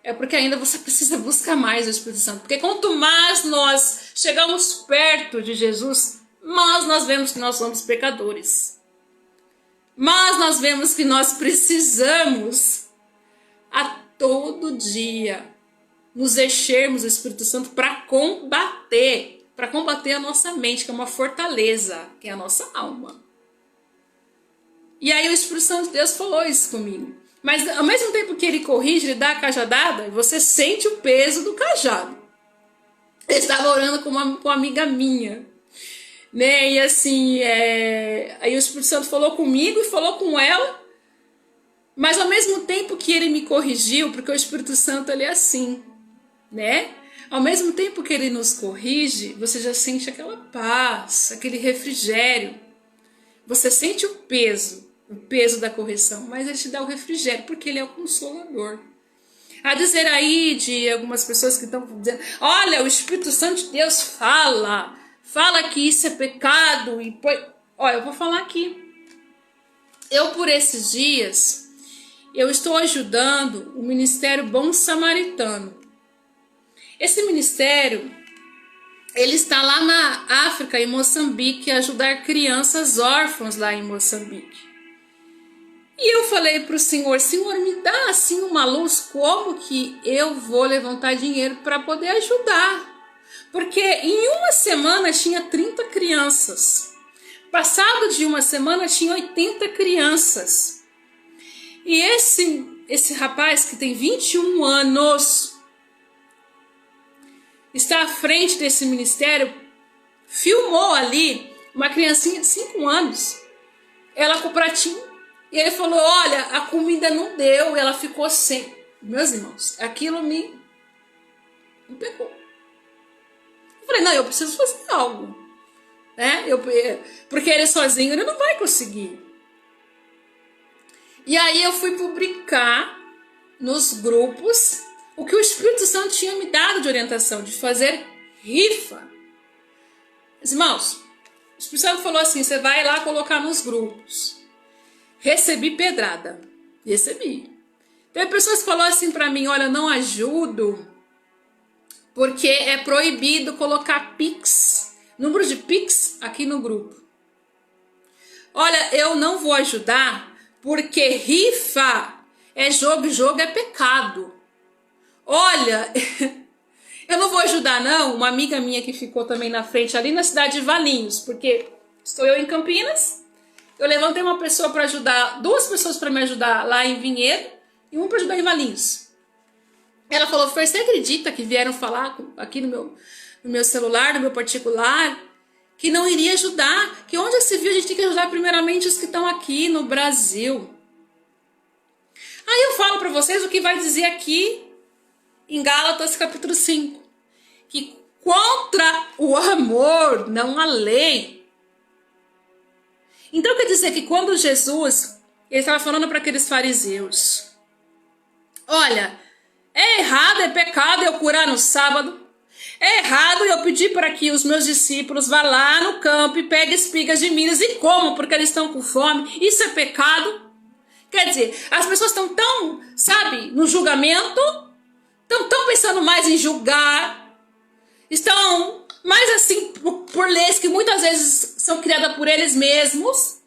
é porque ainda você precisa buscar mais o Espírito Santo. Porque quanto mais nós chegamos perto de Jesus, mais nós vemos que nós somos pecadores. Mas nós vemos que nós precisamos a todo dia nos enchermos do Espírito Santo para combater a nossa mente, que é uma fortaleza, que é a nossa alma. E aí o Espírito Santo de Deus falou isso comigo. Mas ao mesmo tempo que ele corrige, ele dá a cajadada, você sente o peso do cajado. Eu estava orando com uma amiga minha, né? E assim, aí o Espírito Santo falou comigo e falou com ela, mas ao mesmo tempo que ele me corrigiu, porque o Espírito Santo, ele é assim, né? Ao mesmo tempo que ele nos corrige, você já sente aquela paz, aquele refrigério. Você sente o peso da correção, mas ele te dá o refrigério, porque ele é o consolador. A dizer aí de algumas pessoas que estão dizendo: olha, o Espírito Santo de Deus fala que isso é pecado. Olha, eu vou falar aqui. Eu, por esses dias, eu estou ajudando o Ministério Bom Samaritano. Esse ministério, ele está lá na África, em Moçambique, a ajudar crianças órfãs lá em Moçambique. E eu falei para o Senhor: Senhor, me dá assim uma luz, como que eu vou levantar dinheiro para poder ajudar? Porque em uma semana tinha 30 crianças. Passado de uma semana tinha 80 crianças. E esse rapaz que tem 21 anos... está à frente desse ministério, filmou ali uma criancinha de 5 anos, ela com o pratinho, e ele falou: olha, a comida não deu, ela ficou sem. Meus irmãos, aquilo me pegou. Eu falei: não, eu preciso fazer algo, né? Porque ele sozinho ele não vai conseguir. E aí eu fui publicar nos grupos o que o Espírito Santo tinha me dado de orientação, de fazer rifa. Irmãos, o Espírito Santo falou assim: você vai lá colocar nos grupos. Recebi pedrada. Recebi. Teve pessoas que falaram assim para mim: olha, eu não ajudo porque é proibido colocar Pix, número de Pix aqui no grupo. Olha, eu não vou ajudar porque rifa é jogo e jogo é pecado. Olha, eu não vou ajudar não, uma amiga minha que ficou também na frente ali na cidade de Valinhos, porque estou eu em Campinas, eu levantei uma pessoa para ajudar, duas pessoas para me ajudar lá em Vinhedo e uma para ajudar em Valinhos. Ela falou, Fer, você acredita que vieram falar aqui no meu celular, no meu particular, que não iria ajudar, que onde se viu a gente tem que ajudar primeiramente os que estão aqui no Brasil. Aí eu falo para vocês o que vai dizer aqui em Gálatas capítulo 5, que contra o amor, não a lei. Então quer dizer que quando Jesus, ele estava falando para aqueles fariseus, olha, é errado, é pecado eu curar no sábado, é errado eu pedir para que os meus discípulos vá lá no campo e peguem espigas de milhas e comam porque eles estão com fome, isso é pecado? Quer dizer, as pessoas estão tão, sabe, no julgamento, estão tão pensando mais em julgar, estão mais assim por leis que muitas vezes são criadas por eles mesmos,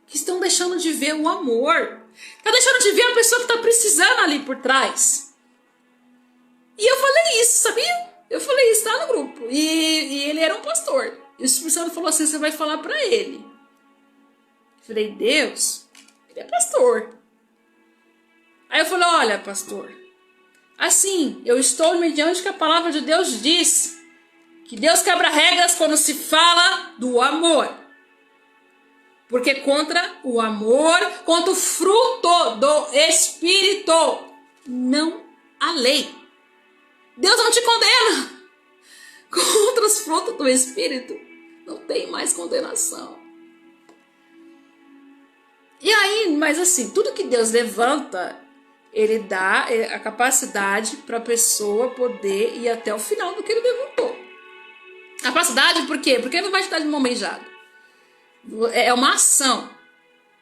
que estão deixando de ver o amor, está deixando de ver a pessoa que está precisando ali por trás. E eu falei isso, sabia? Eu falei isso lá no grupo, e ele era um pastor, e o Espírito Santo falou assim, você vai falar para ele. Eu falei, Deus, ele é pastor. Aí eu falei, olha pastor, assim, eu estou mediante que a palavra de Deus diz que Deus quebra regras quando se fala do amor. Porque contra o amor, contra o fruto do Espírito, não a lei. Deus não te condena. Contra os frutos do Espírito, não tem mais condenação. E aí, mas assim, tudo que Deus levanta, ele dá a capacidade para a pessoa poder ir até o final do que ele levantou. Capacidade por quê? Porque ele não vai te dar de mão beijada. É uma ação,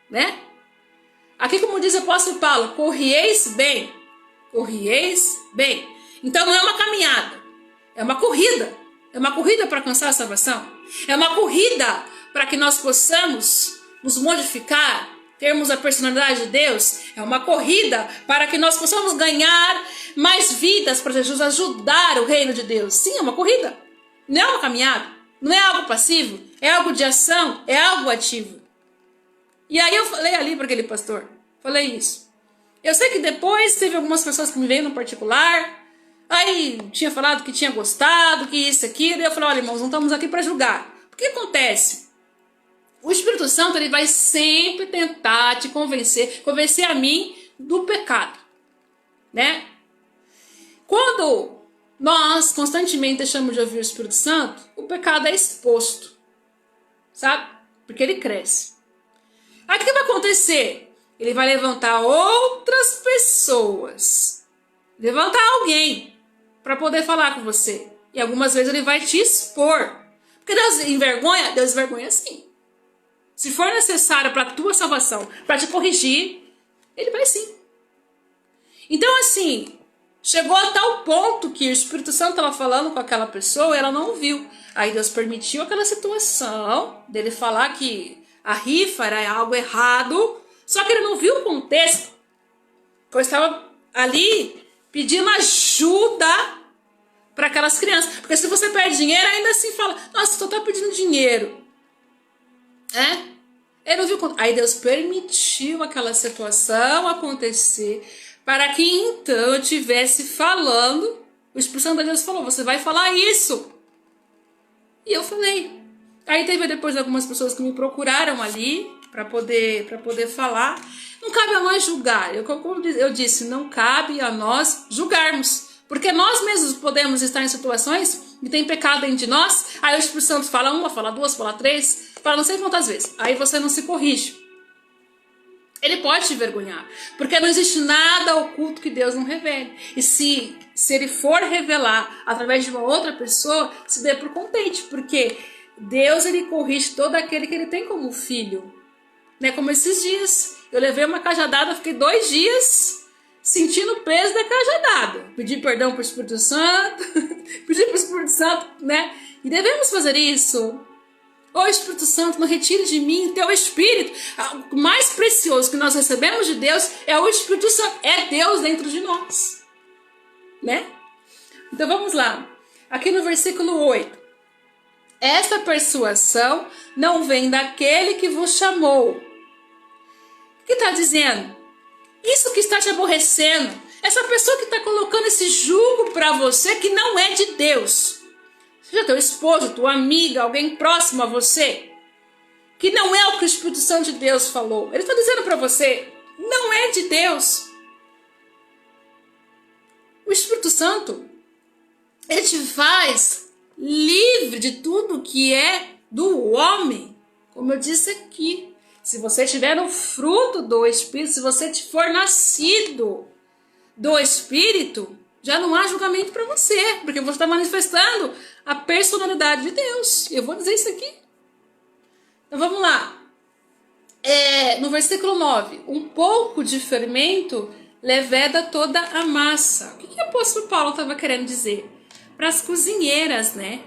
né? Aqui, como diz o apóstolo Paulo, corrieis bem. Corrieis bem. Então não é uma caminhada, é uma corrida. É uma corrida para alcançar a salvação. É uma corrida para que nós possamos nos modificar, termos a personalidade de Deus. É uma corrida para que nós possamos ganhar mais vidas para Jesus, ajudar o reino de Deus. Sim, é uma corrida. Não é uma caminhada. Não é algo passivo. É algo de ação. É algo ativo. E aí eu falei ali para aquele pastor. Falei isso. Eu sei que depois teve algumas pessoas que me veio no particular. Aí tinha falado que tinha gostado, que isso, aquilo. E eu falei, olha irmãos, não estamos aqui para julgar. O que acontece? O Espírito Santo, ele vai sempre tentar te convencer a mim do pecado, né? Quando nós constantemente deixamos de ouvir o Espírito Santo, o pecado é exposto, sabe? Porque ele cresce. Aí o que vai acontecer? Ele vai levantar outras pessoas, levantar alguém para poder falar com você. E algumas vezes ele vai te expor. Porque Deus envergonha? Deus envergonha sim. Se for necessário para a tua salvação, para te corrigir, ele vai sim. Então assim, chegou a tal ponto que o Espírito Santo estava falando com aquela pessoa e ela não ouviu. Aí Deus permitiu aquela situação dele falar que a rifa era algo errado, só que ele não viu o contexto. Eu estava ali pedindo ajuda para aquelas crianças. Porque se você pede dinheiro, ainda assim fala, nossa, tu tá pedindo dinheiro. Ele não viu. Aí Deus permitiu aquela situação acontecer para que então eu estivesse falando. O Espírito Santo de Deus falou, você vai falar isso. E eu falei. Aí teve depois algumas pessoas que me procuraram ali para poder falar. Não cabe a nós julgar. Como eu disse, não cabe a nós julgarmos. Porque nós mesmos podemos estar em situações que tem pecado dentro de nós. Aí o Espírito Santo fala uma, fala duas, fala três, fala não sei quantas vezes. Aí você não se corrige. Ele pode te envergonhar. Porque não existe nada oculto que Deus não revele. E se ele for revelar através de uma outra pessoa, se dê por contente. Porque Deus, ele corrige todo aquele que ele tem como filho. Né? Como esses dias. Eu levei uma cajadada, fiquei 2 dias sentindo o peso da cajadada. Pedir perdão para o Espírito Santo, pedir para o Espírito Santo, né? E devemos fazer isso. Ô Espírito Santo, não retire de mim o teu Espírito. O mais precioso que nós recebemos de Deus é o Espírito Santo. É Deus dentro de nós. Né? Então vamos lá. Aqui no versículo 8. Esta persuasão não vem daquele que vos chamou. O que está dizendo? Isso que está te aborrecendo. Essa pessoa que está colocando esse jugo para você que não é de Deus. Seja teu esposo, tua amiga, alguém próximo a você, que não é o que o Espírito Santo de Deus falou. Ele está dizendo para você, não é de Deus. O Espírito Santo, ele te faz livre de tudo que é do homem. Como eu disse aqui, se você tiver no fruto do Espírito, se você for nascido do Espírito, já não há julgamento para você, porque você está manifestando a personalidade de Deus. Eu vou dizer isso aqui. Então vamos lá. No versículo 9. Um pouco de fermento leveda toda a massa. O que o apóstolo Paulo estava querendo dizer? Para as cozinheiras, né?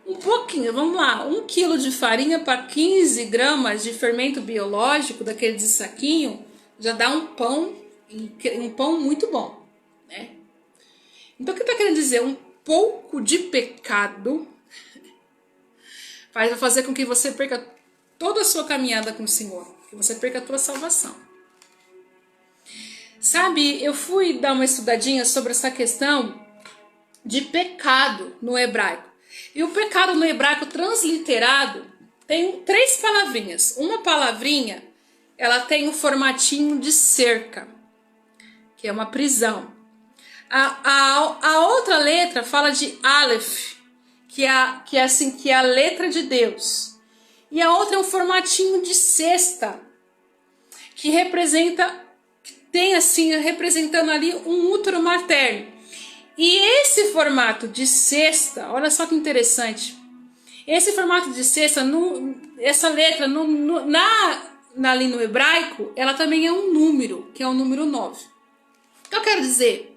Um pouquinho, vamos lá. 1 quilo de farinha para 15 gramas de fermento biológico, daquele de saquinho, já dá um pão muito bom, né? Então o que está querendo dizer? Um pouco de pecado vai fazer com que você perca toda a sua caminhada com o Senhor, que você perca a tua salvação. Sabe, eu fui dar uma estudadinha sobre essa questão de pecado no hebraico. E o pecado no hebraico transliterado tem 3 palavrinhas. Uma palavrinha, ela tem um formatinho de cerca, que é uma prisão. A outra letra fala de Aleph, que é a letra de Deus. E a outra é um formatinho de cesta, que tem assim, representando ali um útero materno. E esse formato de cesta, olha só que interessante. Esse formato de cesta, essa letra, ali no hebraico, ela também é um número, que é o número 9. O que eu quero dizer?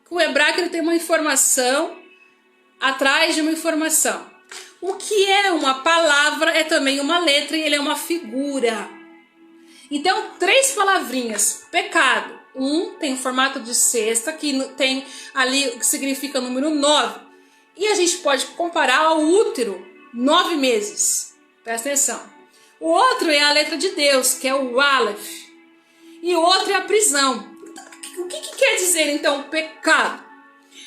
O hebraico ele tem uma informação atrás de uma informação. O que é uma palavra é também uma letra e ele é uma figura. Então, 3 palavrinhas. Pecado. Tem o formato de cesta, que tem ali que significa o número 9. E a gente pode comparar ao útero, 9 meses. Presta atenção. O outro é a letra de Deus, que é o Aleph. E o outro é a prisão. O que quer dizer, então, pecado?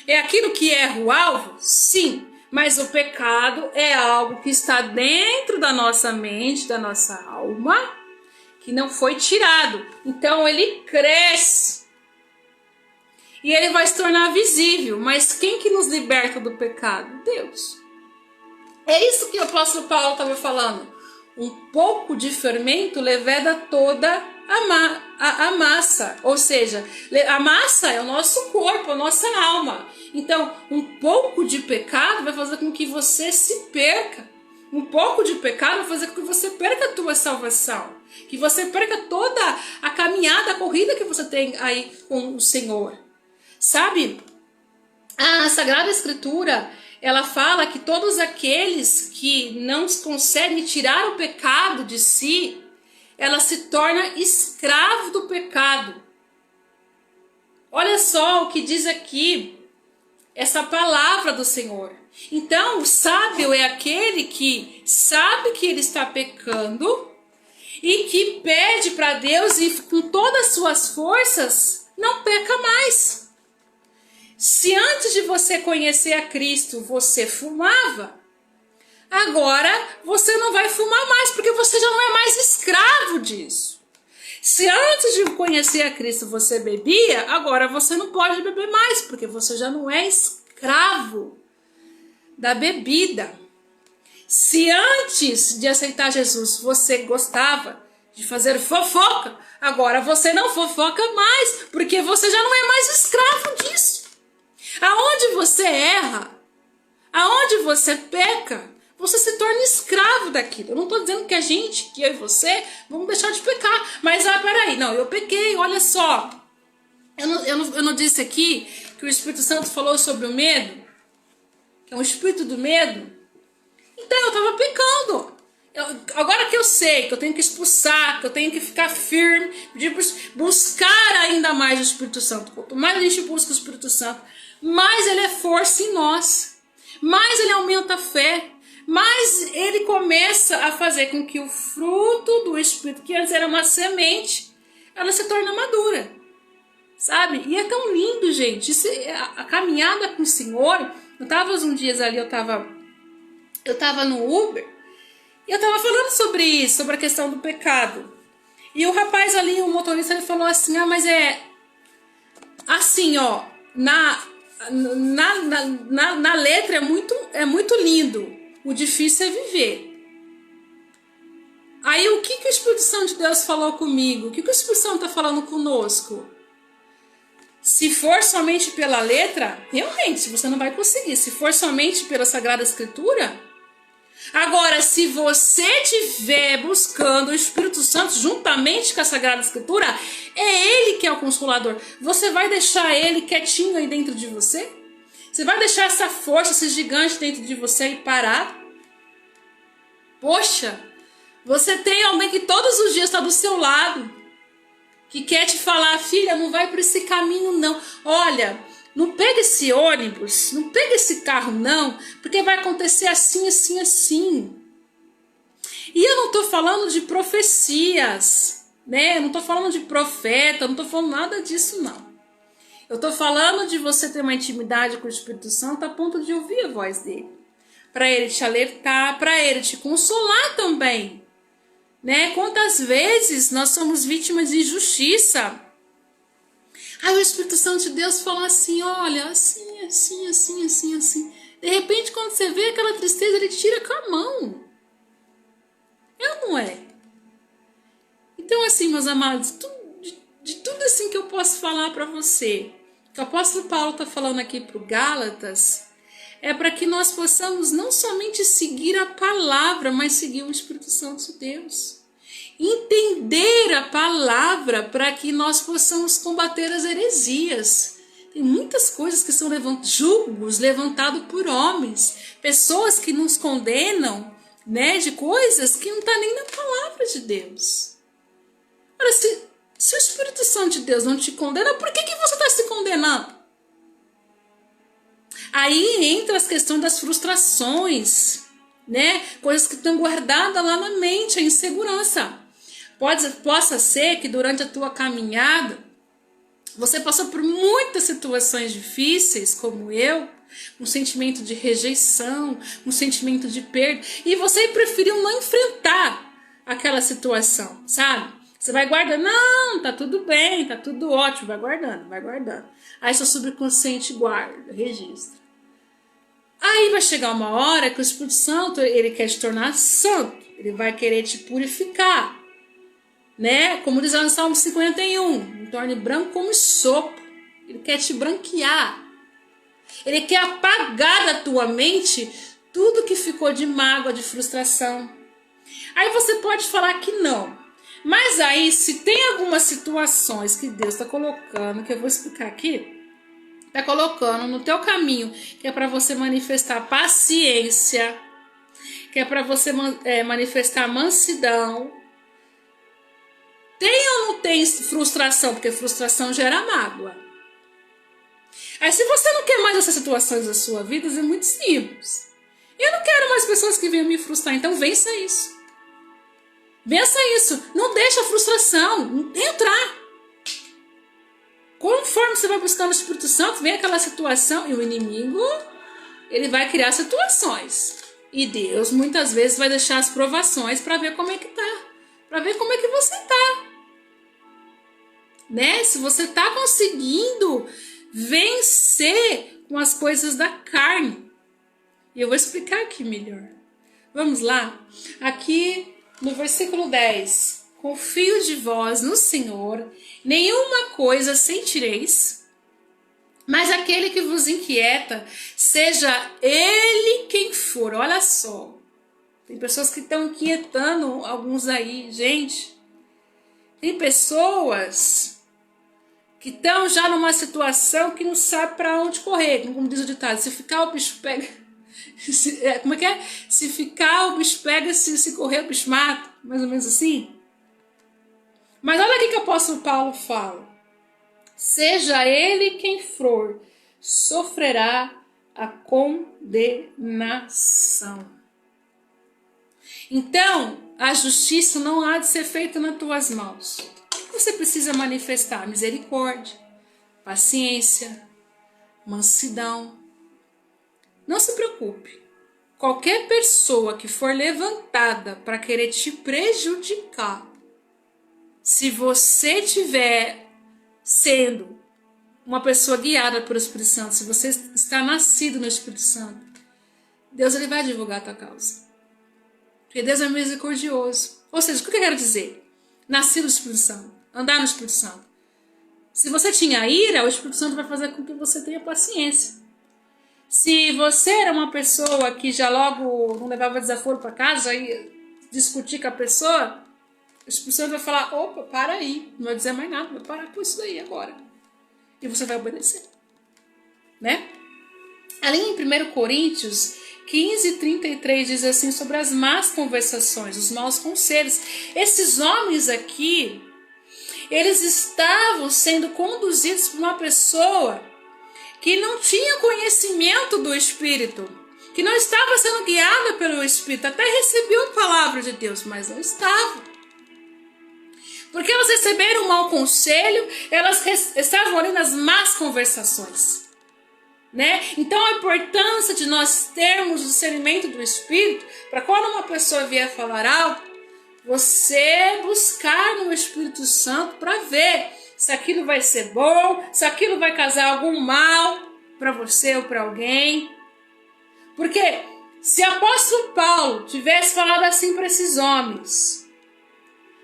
É aquilo que erra o alvo? Sim, mas o pecado é algo que está dentro da nossa mente, da nossa alma, que não foi tirado. Então, ele cresce. E ele vai se tornar visível. Mas quem que nos liberta do pecado? Deus. É isso que o apóstolo Paulo estava falando. Um pouco de fermento leveda toda a massa, ou seja, a massa é o nosso corpo, a nossa alma. Então, um pouco de pecado vai fazer com que você se perca. Um pouco de pecado vai fazer com que você perca a tua salvação, que você perca toda a caminhada, a corrida que você tem aí com o Senhor. Sabe? A Sagrada Escritura, ela fala que todos aqueles que não conseguem tirar o pecado de si, ela se torna escravo do pecado. Olha só o que diz aqui essa palavra do Senhor. Então, o sábio é aquele que sabe que ele está pecando e que pede para Deus e com todas as suas forças não peca mais. Se antes de você conhecer a Cristo você fumava, agora você não vai fumar mais, porque você já não é mais escravo disso. Se antes de conhecer a Cristo você bebia, agora você não pode beber mais, porque você já não é escravo da bebida. Se antes de aceitar Jesus você gostava de fazer fofoca, agora você não fofoca mais, porque você já não é mais escravo disso. Aonde você erra, aonde você peca, você se torna escravo daquilo. Eu não estou dizendo que a gente, que eu e você, vamos deixar de pecar. Mas, peraí, não, eu pequei, olha só. Eu não disse aqui que o Espírito Santo falou sobre o medo? Que é um espírito do medo? Então eu estava pecando. Agora que eu sei que eu tenho que expulsar, que eu tenho que ficar firme, de buscar ainda mais o Espírito Santo. Quanto mais a gente busca o Espírito Santo, mais ele é força em nós, mais ele aumenta a fé, mais ele começa a fazer com que o fruto do Espírito, que antes era uma semente, ela se torne madura, sabe? E é tão lindo, gente. A caminhada com o Senhor. Eu estava uns dias ali, eu tava no Uber, e eu tava falando sobre isso, sobre a questão do pecado. E o rapaz ali, o motorista, ele falou assim, mas é assim, ó, na letra é muito lindo, o difícil é viver. Aí o que o Espírito Santo de Deus falou comigo? O que o Espírito Santo está falando conosco? Se for somente pela letra, realmente você não vai conseguir. Se for somente pela Sagrada Escritura. Agora, se você estiver buscando o Espírito Santo juntamente com a Sagrada Escritura, é Ele que é o Consolador. Você vai deixar Ele quietinho aí dentro de você? Você vai deixar essa força, esse gigante dentro de você aí parado? Poxa, você tem alguém que todos os dias está do seu lado, que quer te falar, filha, não vai por esse caminho não. Olha, não pega esse ônibus, não pega esse carro não, porque vai acontecer assim, assim, assim. E eu não estou falando de profecias, né? Eu não estou falando de profeta, eu não estou falando nada disso não. Eu estou falando de você ter uma intimidade com o Espírito Santo a ponto de ouvir a voz dele. Para ele te alertar, para ele te consolar também. Né? Quantas vezes nós somos vítimas de injustiça? Aí o Espírito Santo de Deus fala assim, olha, assim, assim, assim, assim, assim. De repente, quando você vê aquela tristeza, ele tira com a mão. É ou não é? Então, assim, meus amados, de tudo assim que eu posso falar para você, que o apóstolo Paulo está falando aqui para o Gálatas, é para que nós possamos não somente seguir a palavra, mas seguir o Espírito Santo de Deus. Entender a palavra para que nós possamos combater as heresias. Tem muitas coisas que são julgos levantados por homens, pessoas que nos condenam, né, de coisas que não está nem na palavra de Deus. Olha, se o Espírito Santo de Deus não te condena, por que você está se condenando? Aí entra as questões das frustrações, né? Coisas que estão guardadas lá na mente, a insegurança. Possa ser que durante a tua caminhada você passou por muitas situações difíceis, como eu, um sentimento de rejeição, um sentimento de perda, e você preferiu não enfrentar aquela situação, sabe? Você vai guardando, não, tá tudo bem, tá tudo ótimo, vai guardando, vai guardando. Aí seu subconsciente guarda, registra. Aí vai chegar uma hora que o Espírito Santo, ele quer te tornar santo, ele vai querer te purificar, né? Como diz lá no Salmo 51, me torne branco como sopo. Ele quer te branquear. Ele quer apagar da tua mente tudo que ficou de mágoa, de frustração. Aí você pode falar que não. Mas aí, se tem algumas situações que Deus está colocando, que eu vou explicar aqui, está colocando no teu caminho, que é para você manifestar paciência, que é para você manifestar mansidão. Tem ou não tem frustração? Porque frustração gera mágoa. Aí se você não quer mais essas situações da sua vida, é muito simples. Eu não quero mais pessoas que venham me frustrar, então vença isso. Vença isso. Não deixa a frustração entrar. Conforme você vai buscando o Espírito Santo, vem aquela situação e o inimigo, ele vai criar situações. E Deus muitas vezes vai deixar as provações para ver como é que tá. Para ver como é que você tá. Né? Se você tá conseguindo vencer com as coisas da carne. E eu vou explicar aqui melhor. Vamos lá? Aqui no versículo 10. Confio de vós no Senhor, nenhuma coisa sentireis, mas aquele que vos inquieta, seja ele quem for. Olha só. Tem pessoas que estão inquietando alguns aí, gente. Tem pessoas que estão já numa situação que não sabe para onde correr, como diz o ditado, se ficar o bicho pega, como é que é? Se ficar o bicho pega, se correr o bicho mata, mais ou menos assim. Mas olha o que o apóstolo Paulo fala: seja ele quem for, sofrerá a condenação. Então, a justiça não há de ser feita nas tuas mãos. O que você precisa manifestar? Misericórdia, paciência, mansidão. Não se preocupe. Qualquer pessoa que for levantada para querer te prejudicar, se você tiver sendo uma pessoa guiada pelo Espírito Santo, se você está nascido no Espírito Santo, Deus ele vai divulgar a tua causa. Porque Deus é misericordioso. Ou seja, o que eu quero dizer? Nascer no Espírito Santo, andar no Espírito Santo. Se você tinha ira, o Espírito Santo vai fazer com que você tenha paciência. Se você era uma pessoa que já logo não levava desaforo para casa, já ia discutir com a pessoa, o Espírito Santo vai falar: opa, para aí, não vai dizer mais nada, vai parar com isso daí agora. E você vai obedecer. Né? Ali em 1 Coríntios 15:33 diz assim sobre as más conversações, os maus conselhos. Esses homens aqui, eles estavam sendo conduzidos por uma pessoa que não tinha conhecimento do Espírito, que não estava sendo guiada pelo Espírito, até recebeu a palavra de Deus, mas não estava. Porque elas receberam um mau conselho, elas estavam ali nas más conversações. Né? Então a importância de nós termos o discernimento do Espírito, para quando uma pessoa vier falar algo, você buscar no Espírito Santo para ver se aquilo vai ser bom, se aquilo vai causar algum mal para você ou para alguém. Porque se o apóstolo Paulo tivesse falado assim para esses homens: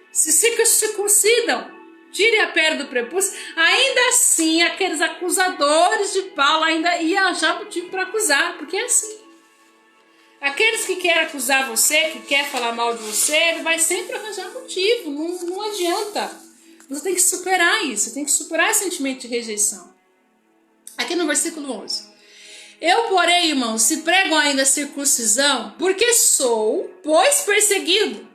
se circuncidam, tire a pedra do prepúcio, ainda assim aqueles acusadores de Paulo ainda iam achar motivo para acusar, porque é assim. Aqueles que querem acusar você, que quer falar mal de você, ele vai sempre arranjar motivo, não adianta. Você tem que superar isso, você tem que superar esse sentimento de rejeição. Aqui no versículo 11. Eu, porém, irmãos, se pregam ainda a circuncisão, porque sou, pois, perseguido.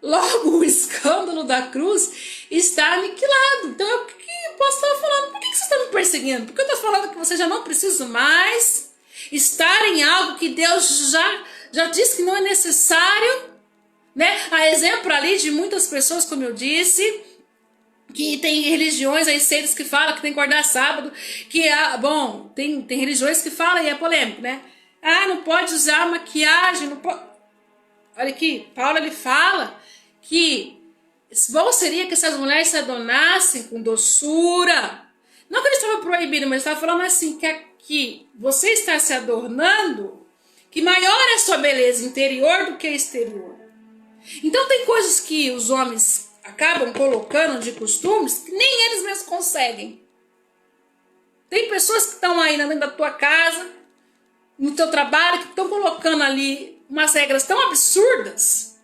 Logo, o escândalo da cruz está aniquilado. Então, o que eu posso estar falando? Por que você está me perseguindo? Porque eu estou falando que você já não precisa mais estar em algo que Deus já disse que não é necessário. Né? A exemplo ali de muitas pessoas, como eu disse, que tem religiões aí, seres que falam que tem que guardar sábado, que, bom, tem religiões que falam, e é polêmico, né? Não pode usar maquiagem, não pode... Olha aqui, Paulo ele fala que bom seria que essas mulheres se adornassem com doçura. Não que ele estava proibindo, mas ele estava falando assim, que você está se adornando, que maior é a sua beleza interior do que exterior. Então tem coisas que os homens acabam colocando de costumes que nem eles mesmos conseguem. Tem pessoas que estão aí dentro da tua casa, no teu trabalho, que estão colocando ali umas regras tão absurdas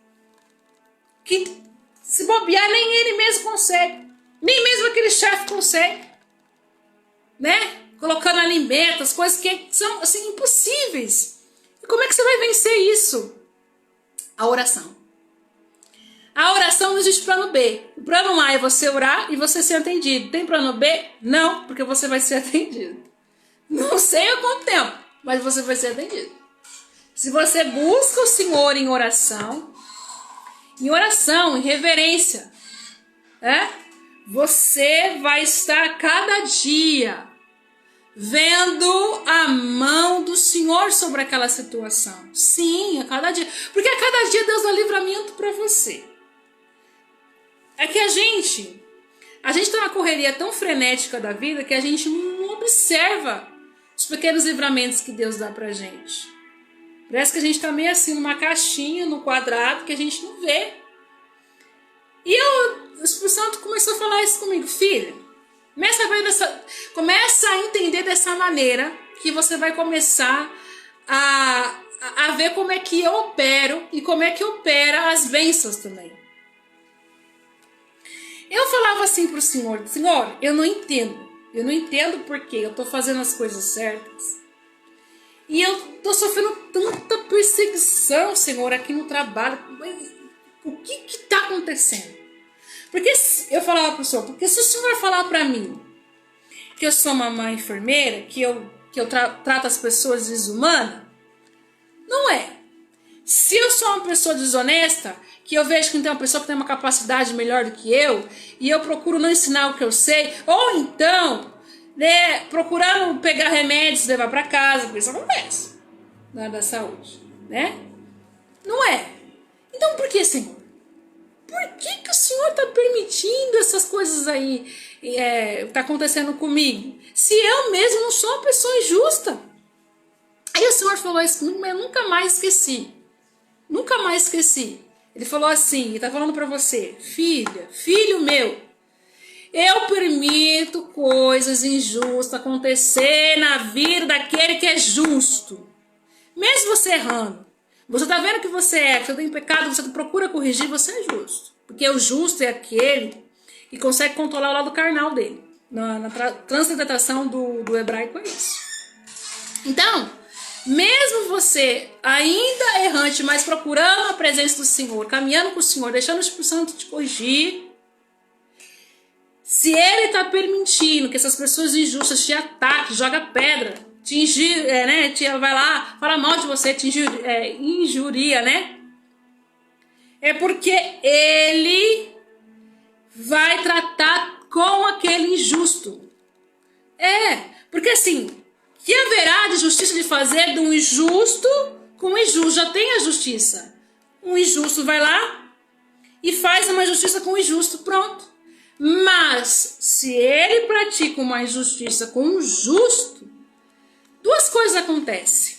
que, se bobear, nem ele mesmo consegue. Nem mesmo aquele chefe consegue. Né? Colocando ali metas, coisas que são assim, impossíveis. E como é que você vai vencer isso? A oração. A oração não existe plano B. O plano A é você orar e você ser atendido. Tem plano B? Não, porque você vai ser atendido. Não sei há quanto tempo, mas você vai ser atendido. Se você busca o Senhor em oração, em reverência, você vai estar cada dia vendo a mão do Senhor sobre aquela situação. Sim, a cada dia. Porque a cada dia Deus dá livramento para você. É que a gente tá numa correria tão frenética da vida que a gente não observa os pequenos livramentos que Deus dá pra gente. Parece que a gente tá meio assim numa caixinha, no quadrado, que a gente não vê. E o Espírito Santo começou a falar isso comigo: filha, começa a entender dessa maneira que você vai começar a ver como é que eu opero e como é que opera as bênçãos também. Eu falava assim pro Senhor, Senhor, eu não entendo porque eu tô fazendo as coisas certas. E eu tô sofrendo tanta perseguição, Senhor, aqui no trabalho. O que tá acontecendo? Porque eu falava pro Senhor, porque se o Senhor falar pra mim que eu sou uma mãe enfermeira, que eu trato as pessoas desumanas, não é. Se eu sou uma pessoa desonesta, que eu vejo que tem uma pessoa que tem uma capacidade melhor do que eu, e eu procuro não ensinar o que eu sei, ou então, né, procurando pegar remédios e levar para casa, porque isso acontece na área da saúde, né? Não é. Então por que, Senhor? Por que o Senhor está permitindo essas coisas aí tá acontecendo comigo? Se eu mesmo não sou uma pessoa injusta. Aí o Senhor falou isso comigo, mas eu nunca mais esqueci. Nunca mais esqueci. Ele falou assim, ele tá falando para você, filha, filho meu, eu permito coisas injustas acontecer na vida daquele que é justo. Mesmo você errando, você tá vendo que você tem pecado, você procura corrigir, você é justo. Porque o justo é aquele que consegue controlar o lado carnal dele. Na transliteração do hebraico é isso. Então, mesmo você ainda errante, mas procurando a presença do Senhor, caminhando com o Senhor, deixando o Espírito Santo te corrigir, se Ele está permitindo que essas pessoas injustas te ataquem, joga pedra, vai lá, fala mal de você, te injuria, né? É porque Ele vai tratar com aquele injusto. Porque assim, que haverá de justiça de fazer de um injusto com um injusto? Já tem a justiça. Um injusto vai lá e faz uma justiça com o injusto, pronto. Mas se ele pratica uma injustiça com um justo, duas coisas acontecem.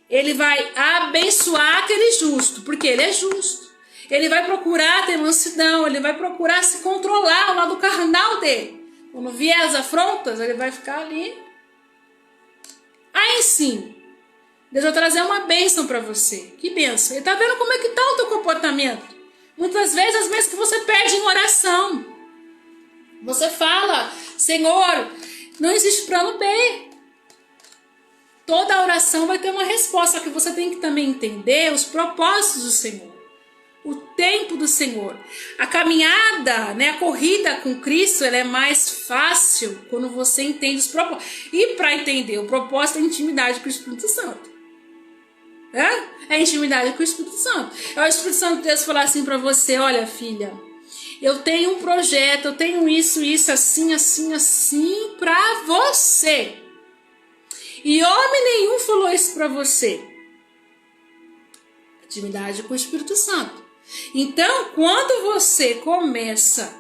Ele vai abençoar aquele justo, porque ele é justo. Ele vai procurar ter mansidão, ele vai procurar se controlar ao lado carnal dele. Quando vier as afrontas, ele vai ficar ali. Aí sim, Deus vai trazer uma bênção para você. Que bênção? Ele tá vendo como é que tá o teu comportamento. Muitas vezes, as vezes que você perde em oração. Você fala, Senhor, não existe plano B. Toda oração vai ter uma resposta, só que você tem que também entender os propósitos do Senhor. O tempo do Senhor. A caminhada, né, a corrida com Cristo, ela é mais fácil quando você entende os propósitos. E para entender o propósito é a intimidade com o Espírito Santo. É a intimidade com o Espírito Santo. É o Espírito Santo de Deus falar assim para você, olha filha, eu tenho um projeto, eu tenho isso, assim para você. E homem nenhum falou isso para você. Intimidade com o Espírito Santo. Então, quando você começa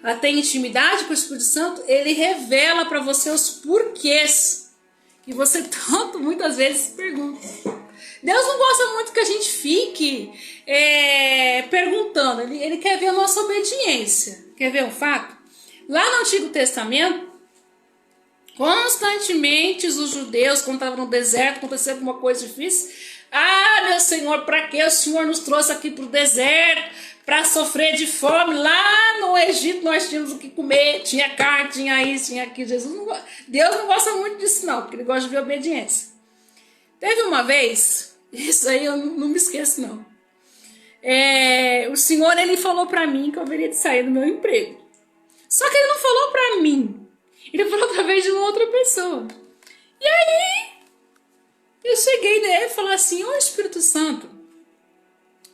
a ter intimidade com o Espírito Santo, ele revela para você os porquês que você tanto muitas vezes pergunta. Deus não gosta muito que a gente fique perguntando, ele quer ver a nossa obediência. Quer ver um fato? Lá no Antigo Testamento, constantemente os judeus, quando estavam no deserto, acontecia alguma coisa difícil. Ah, meu Senhor, para que o Senhor nos trouxe aqui para o deserto? Para sofrer de fome. Lá no Egito nós tínhamos o que comer. Tinha carne, tinha isso, tinha aquilo. Deus não gosta muito disso não, porque ele gosta de ver obediência. Teve uma vez, isso aí eu não me esqueço não. O Senhor, ele falou para mim que eu haveria de sair do meu emprego. Só que ele não falou para mim. Ele falou através de uma outra pessoa. E aí, eu cheguei nele e falei assim, ô Espírito Santo,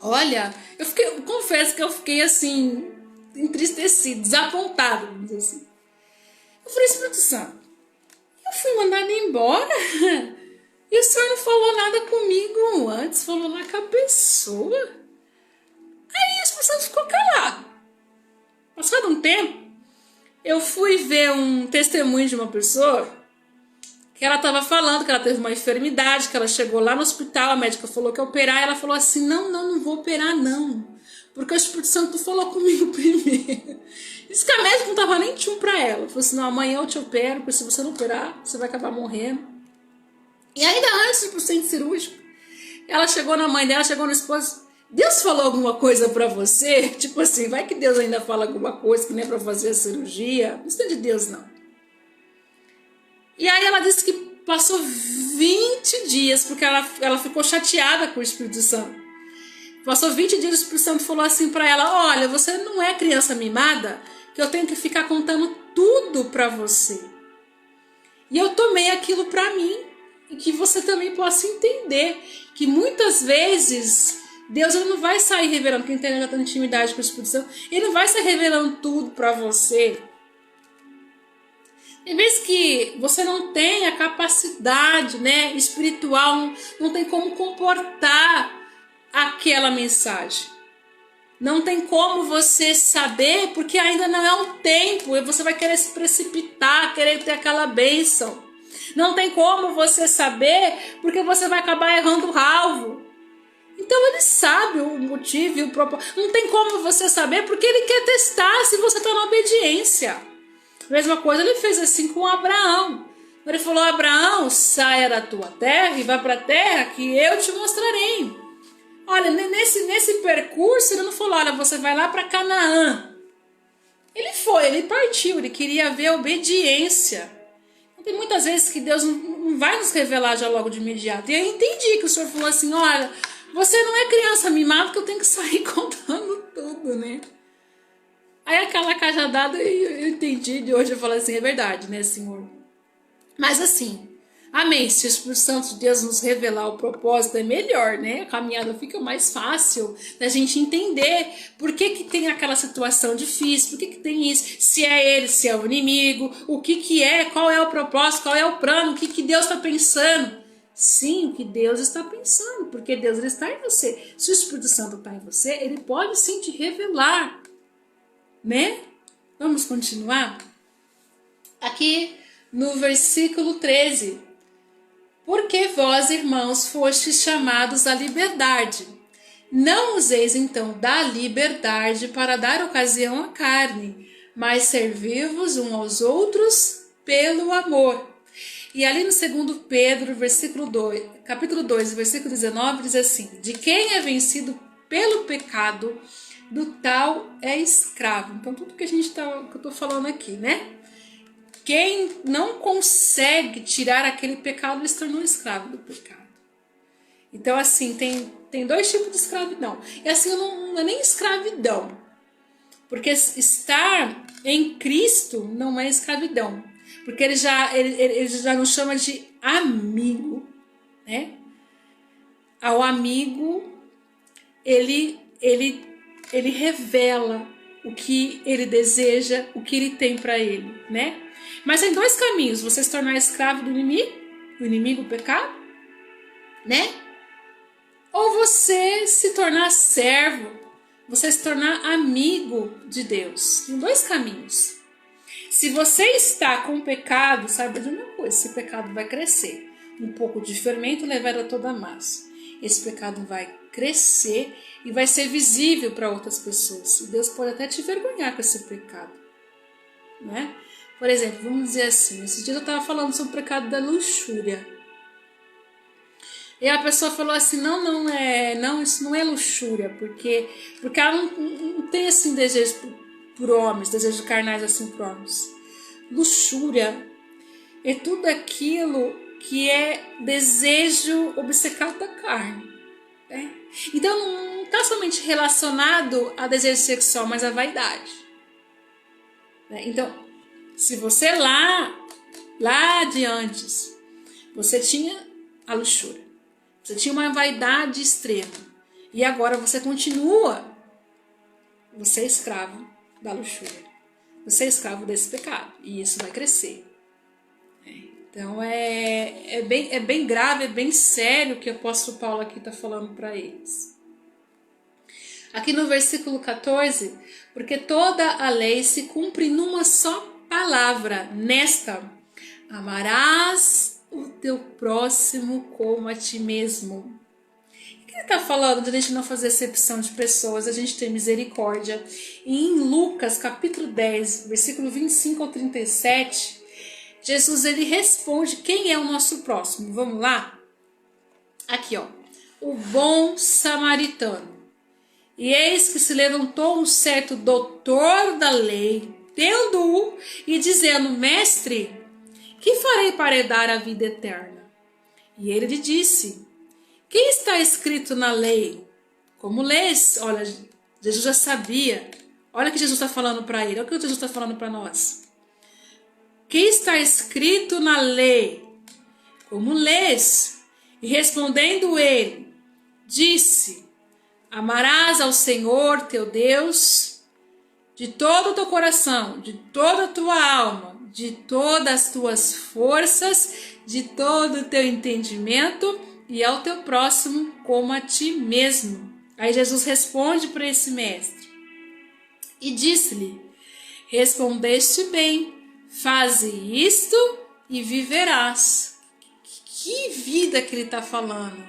olha, eu confesso que eu fiquei assim, entristecido, desapontado, vamos dizer assim. Eu falei, Espírito Santo, eu fui mandada embora e o Senhor não falou nada comigo antes, falou lá com a pessoa. Aí o Espírito Santo ficou calado. Passado um tempo, eu fui ver um testemunho de uma pessoa que ela estava falando que ela teve uma enfermidade, que ela chegou lá no hospital, a médica falou que ia operar, e ela falou assim, não vou operar não, porque o Espírito Santo falou comigo primeiro. Disse que a médica não estava nem tchum pra ela, falou assim, não, amanhã eu te opero, porque se você não operar, você vai acabar morrendo. E ainda antes do centro cirúrgico, ela chegou na mãe dela, chegou no esposo, Deus falou alguma coisa pra você? Tipo assim, vai que Deus ainda fala alguma coisa que nem é pra fazer a cirurgia? Não é de Deus, não. E aí ela disse que passou 20 dias, porque ela ficou chateada com o Espírito Santo. Passou 20 dias, o Espírito Santo falou assim pra ela: olha, você não é criança mimada, que eu tenho que ficar contando tudo pra você. E eu tomei aquilo pra mim, e que você também possa entender que muitas vezes Deus ele não vai sair revelando, quem tem tanta intimidade com o Espírito Santo, ele não vai sair revelando tudo pra você. Tem vezes que você não tem a capacidade, né, espiritual, não tem como comportar aquela mensagem. Não tem como você saber, porque ainda não é o tempo, e você vai querer se precipitar, querer ter aquela bênção. Não tem como você saber, porque você vai acabar errando o alvo. Então ele sabe o motivo e o propósito. Não tem como você saber, porque ele quer testar se você está na obediência. A mesma coisa ele fez assim com Abraão. Ele falou: Abraão, saia da tua terra e vá para a terra que eu te mostrarei. Olha, nesse percurso ele não falou: olha, você vai lá para Canaã. Ele foi, ele partiu, ele queria ver a obediência. Então, tem muitas vezes que Deus não vai nos revelar já logo de imediato. E eu entendi que o Senhor falou assim: olha, você não é criança mimada que eu tenho que sair contando tudo, né? Aí aquela cajadada eu entendi de hoje, eu falo assim: é verdade, né, Senhor? Mas assim, amém, se o Espírito Santo de Deus nos revelar o propósito é melhor, né? A caminhada fica mais fácil da gente entender por que tem aquela situação difícil, por que tem isso, se é ele, se é o inimigo, o que é, qual é o propósito, qual é o plano, o que Deus está pensando. Sim, o que Deus está pensando, porque Deus ele está em você. Se o Espírito Santo está em você, ele pode sim te revelar, né? Vamos continuar? Aqui no versículo 13. Porque vós, irmãos, fostes chamados à liberdade. Não useis então da liberdade para dar ocasião à carne, mas servi-vos uns aos outros pelo amor. E ali no 2 Pedro, capítulo 2, versículo 19, diz assim: de quem é vencido pelo pecado, do tal é escravo. Então tudo que que eu estou falando aqui, né? Quem não consegue tirar aquele pecado, ele se tornou escravo do pecado. Então assim, tem dois tipos de escravidão. E assim, não é nem escravidão, porque estar em Cristo não é escravidão, porque ele já nos chama de amigo, né? Ao amigo, ele revela o que ele deseja, o que ele tem para ele, né? Mas tem dois caminhos: você se tornar escravo do inimigo, o pecado, né? Ou você se tornar servo, você se tornar amigo de Deus. Tem dois caminhos. Se você está com pecado, saiba de uma coisa: esse pecado vai crescer. Um pouco de fermento levará toda a massa. Esse pecado vai crescer e vai ser visível para outras pessoas. E Deus pode até te envergonhar com esse pecado, né? Por exemplo, vamos dizer assim, esses dias eu estava falando sobre o pecado da luxúria. E a pessoa falou assim: não, isso não é luxúria, porque ela não tem assim desejo por homens, desejo carnais assim por homens. Luxúria é tudo aquilo que é desejo obcecado da carne, né? Então não está somente relacionado a desejo sexual, mas a vaidade, né? Então, se você lá de antes, você tinha a luxúria, você tinha uma vaidade extrema, e agora você continua, você é escravo da luxúria, você é escravo desse pecado, e isso vai crescer. Então é bem grave, é bem sério o que o apóstolo Paulo aqui está falando para eles. Aqui no versículo 14, porque toda a lei se cumpre numa só palavra, nesta: amarás o teu próximo como a ti mesmo. O que ele está falando de a gente não fazer acepção de pessoas, a gente ter misericórdia? E em Lucas capítulo 10, versículo 25 ao 37, Jesus ele responde quem é o nosso próximo. Vamos lá? Aqui, ó. O bom samaritano. E eis que se levantou um certo doutor da lei, tendo-o e dizendo: Mestre, que farei para herdar a vida eterna? E ele lhe disse: que está escrito na lei? Como lês? Olha, Jesus já sabia. Olha o que Jesus está falando para ele. Olha o que Jesus está falando para nós. Que está escrito na lei? Como lês? E respondendo ele, disse: amarás ao Senhor teu Deus de todo o teu coração, de toda a tua alma, de todas as tuas forças, de todo o teu entendimento, e ao teu próximo como a ti mesmo. Aí Jesus responde para esse mestre e disse-lhe: respondeste bem, faze isto e viverás. Que vida que ele está falando?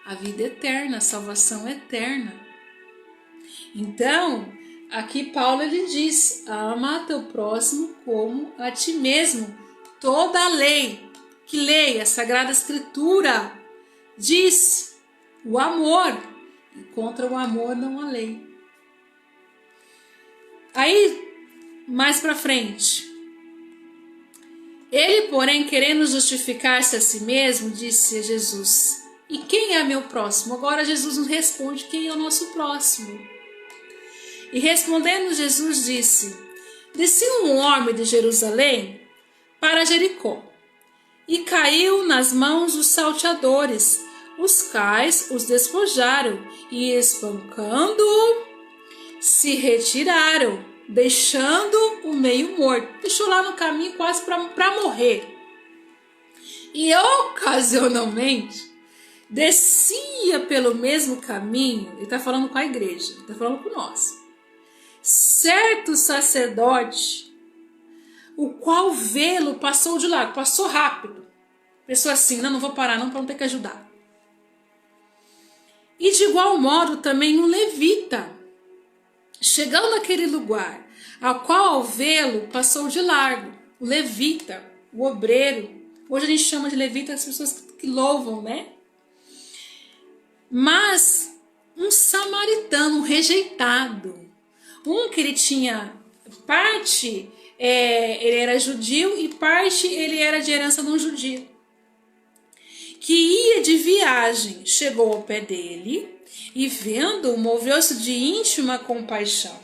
A vida eterna, a salvação eterna. Então, aqui Paulo ele diz: ama teu próximo como a ti mesmo. Toda a lei, que lei? A Sagrada Escritura diz o amor, e contra o amor não há lei. Aí, mais para frente, ele, porém, querendo justificar-se a si mesmo, disse a Jesus: e quem é meu próximo? Agora Jesus nos responde quem é o nosso próximo. E respondendo Jesus disse: descia um homem de Jerusalém para Jericó, e caiu nas mãos dos salteadores, os quais os despojaram, e espancando-o, se retiraram, deixando-o meio morto. Deixou lá no caminho quase para morrer. E ocasionalmente descia pelo mesmo caminho, ele está falando com a igreja, ele está falando com nós, certo sacerdote, o qual vê-lo passou de largo, passou rápido. Pensou assim: não vou parar não, para não ter que ajudar. E de igual modo também um levita, chegando naquele lugar, ao qual ao vê-lo passou de largo. O levita, o obreiro, hoje a gente chama de levita as pessoas que louvam, né? Mas um samaritano, um rejeitado, um que ele tinha parte, ele era judio e parte ele era de herança de um judio, que ia de viagem, chegou ao pé dele e vendo-o, moveu-se de íntima compaixão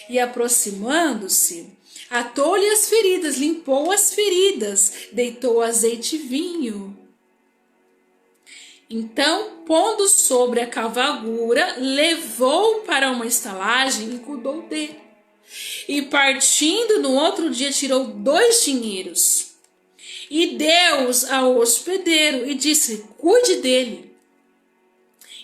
e aproximando-se, atou-lhe as feridas, limpou as feridas, deitou azeite e vinho. Então, pondo sobre a cavalgura, levou para uma estalagem e cuidou dele. E partindo no outro dia, tirou 2 dinheiros e deu-os ao hospedeiro e disse: cuide dele.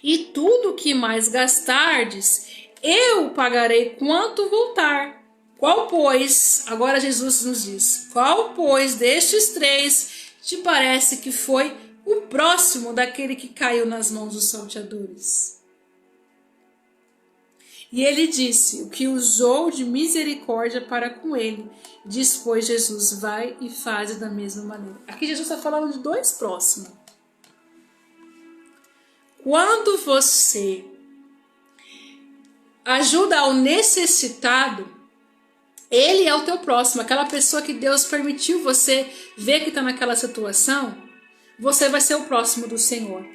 E tudo o que mais gastardes, eu pagarei quanto voltar. Qual, pois, agora Jesus nos diz, qual, pois, destes 3 te parece que foi o próximo daquele que caiu nas mãos dos salteadores? E ele disse: o que usou de misericórdia para com ele. Diz, pois, Jesus: vai e faze da mesma maneira. Aqui Jesus está falando de 2 próximos. Quando você ajuda ao necessitado, ele é o teu próximo. Aquela pessoa que Deus permitiu você ver que está naquela situação, você vai ser o próximo do Senhor.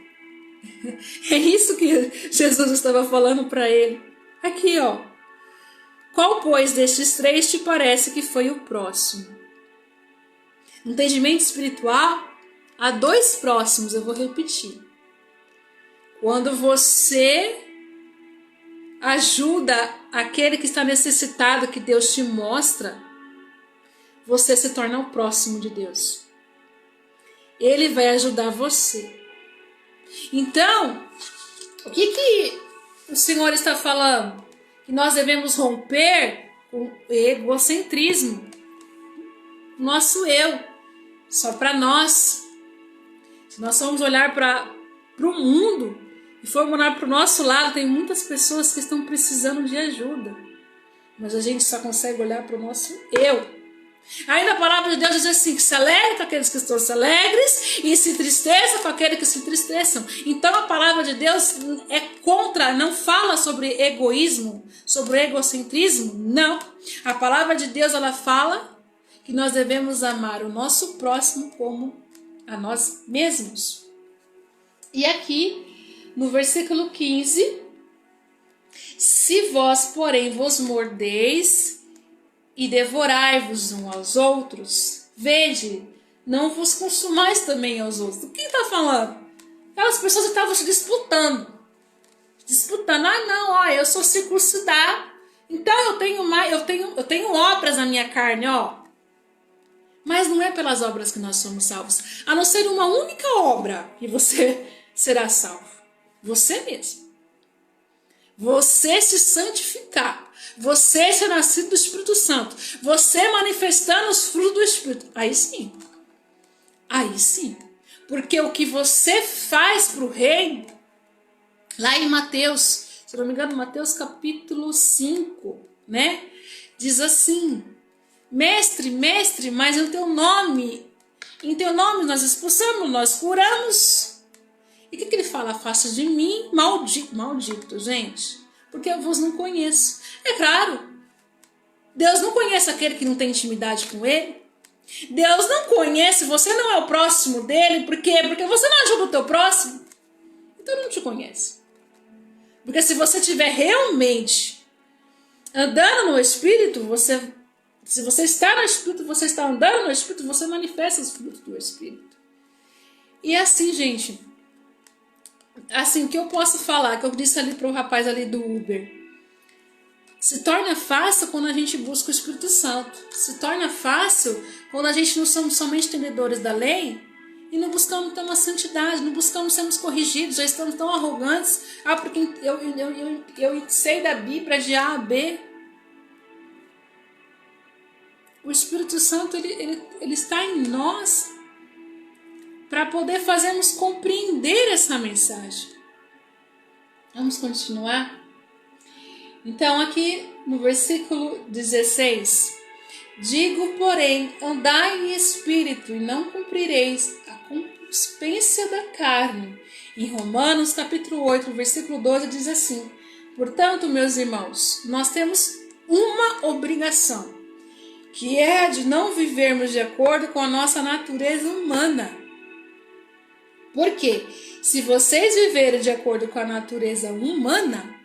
É isso que Jesus estava falando para ele. Aqui, ó. Qual, pois, destes 3 te parece que foi o próximo? No entendimento espiritual, há 2 próximos, eu vou repetir. Quando você ajuda aquele que está necessitado, que Deus te mostra, você se torna o próximo de Deus. Ele vai ajudar você. Então, o que o Senhor está falando? Que nós devemos romper com o egocentrismo. Nosso eu. Só para nós. Se nós formos olhar para o mundo e formos olhar para o nosso lado, tem muitas pessoas que estão precisando de ajuda. Mas a gente só consegue olhar para o nosso eu. Ainda a palavra de Deus diz assim, que se alegre com aqueles que estão alegres e se entristeça com aqueles que se entristeçam. Então a palavra de Deus é contra, não fala sobre egoísmo, sobre egocentrismo, não. A palavra de Deus, ela fala que nós devemos amar o nosso próximo como a nós mesmos. E aqui, no versículo 15, se vós, porém, vos mordeis e devorai-vos uns aos outros, vede, não vos consumais também aos outros. Quem está falando? Aquelas pessoas que estavam se disputando. Ah, não, ó, eu sou circuncidado, então eu tenho obras na minha carne, ó. Mas não é pelas obras que nós somos salvos, a não ser uma única obra que você será salvo. Você mesmo. Você se santificar, você ser nascido do Espírito Santo, você manifestando os frutos do Espírito, aí sim, porque o que você faz para o reino, lá em Mateus, se não me engano, Mateus capítulo 5, né, diz assim, mestre, mas em teu nome nós expulsamos, nós curamos. E o que ele fala? Afasta de mim, maldito, gente, porque eu vos não conheço. É claro, Deus não conhece aquele que não tem intimidade com ele. Deus não conhece, você não é o próximo dele, por quê? Porque você não ajuda o teu próximo, então ele não te conhece. Porque se você estiver realmente andando no Espírito, se você está no Espírito, você está andando no Espírito, você manifesta os frutos do Espírito. E assim, gente, assim, que eu posso falar, que eu disse ali para o rapaz ali do Uber, se torna fácil quando a gente busca o Espírito Santo, se torna fácil quando a gente não somos somente entendedores da lei e não buscamos ter uma santidade, não buscamos sermos corrigidos, já estamos tão arrogantes, porque eu sei da Bíblia de A a B. O Espírito Santo, ele está em nós para poder fazermos compreender essa mensagem. Vamos continuar? Então, aqui no versículo 16, digo, porém, andai em espírito e não cumprireis a concupiscência da carne. Em Romanos capítulo 8, versículo 12, diz assim, portanto, meus irmãos, nós temos uma obrigação, que é a de não vivermos de acordo com a nossa natureza humana. Porque se vocês viverem de acordo com a natureza humana,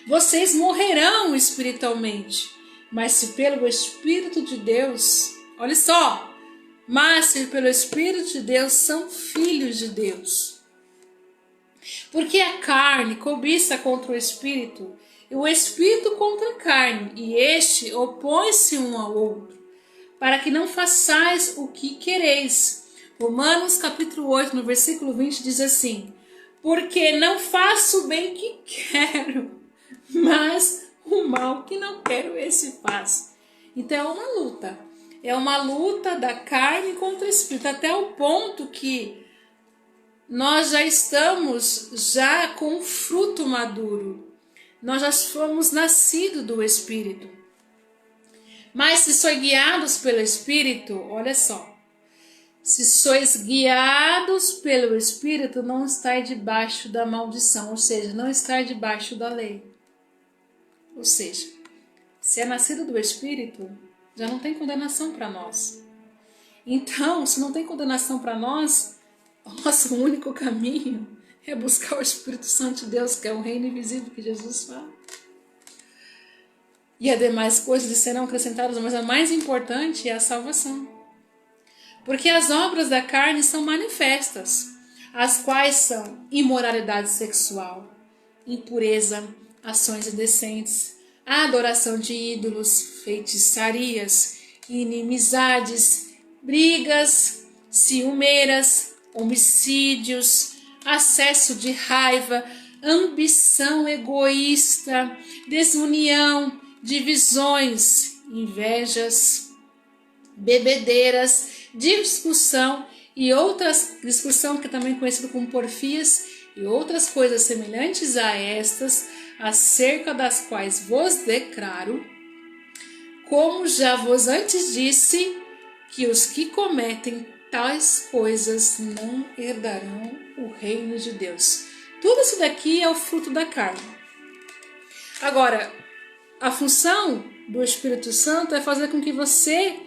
vocês morrerão espiritualmente. Mas se pelo Espírito de Deus, olha só, mas se pelo Espírito de Deus são filhos de Deus. Porque a carne cobiça contra o Espírito, e o Espírito contra a carne, e este opõe-se um ao outro, para que não façais o que quereis. Romanos capítulo 8, no versículo 20, diz assim, porque não faço o bem que quero, mas o mal que não quero, esse faço. Então é uma luta da carne contra o Espírito, até o ponto que nós já estamos com o fruto maduro, nós já fomos nascidos do Espírito. Mas se sois guiados pelo Espírito, olha só, se sois guiados pelo Espírito, não estáis debaixo da maldição, ou seja, não estáis debaixo da lei. Ou seja, se é nascido do Espírito, já não tem condenação para nós. Então, se não tem condenação para nós, o nosso único caminho é buscar o Espírito Santo de Deus, que é o reino invisível que Jesus fala. E as demais coisas serão acrescentadas, mas a mais importante é a salvação. Porque as obras da carne são manifestas, as quais são imoralidade sexual, impureza, ações indecentes, adoração de ídolos, feitiçarias, inimizades, brigas, ciumeiras, homicídios, acesso de raiva, ambição egoísta, desunião, divisões, invejas, bebedeiras, discussão que é também conhecido como porfias, e outras coisas semelhantes a estas, acerca das quais vos declaro, como já vos antes disse, que os que cometem tais coisas não herdarão o reino de Deus. Tudo isso daqui é o fruto da carne. Agora, a função do Espírito Santo é fazer com que você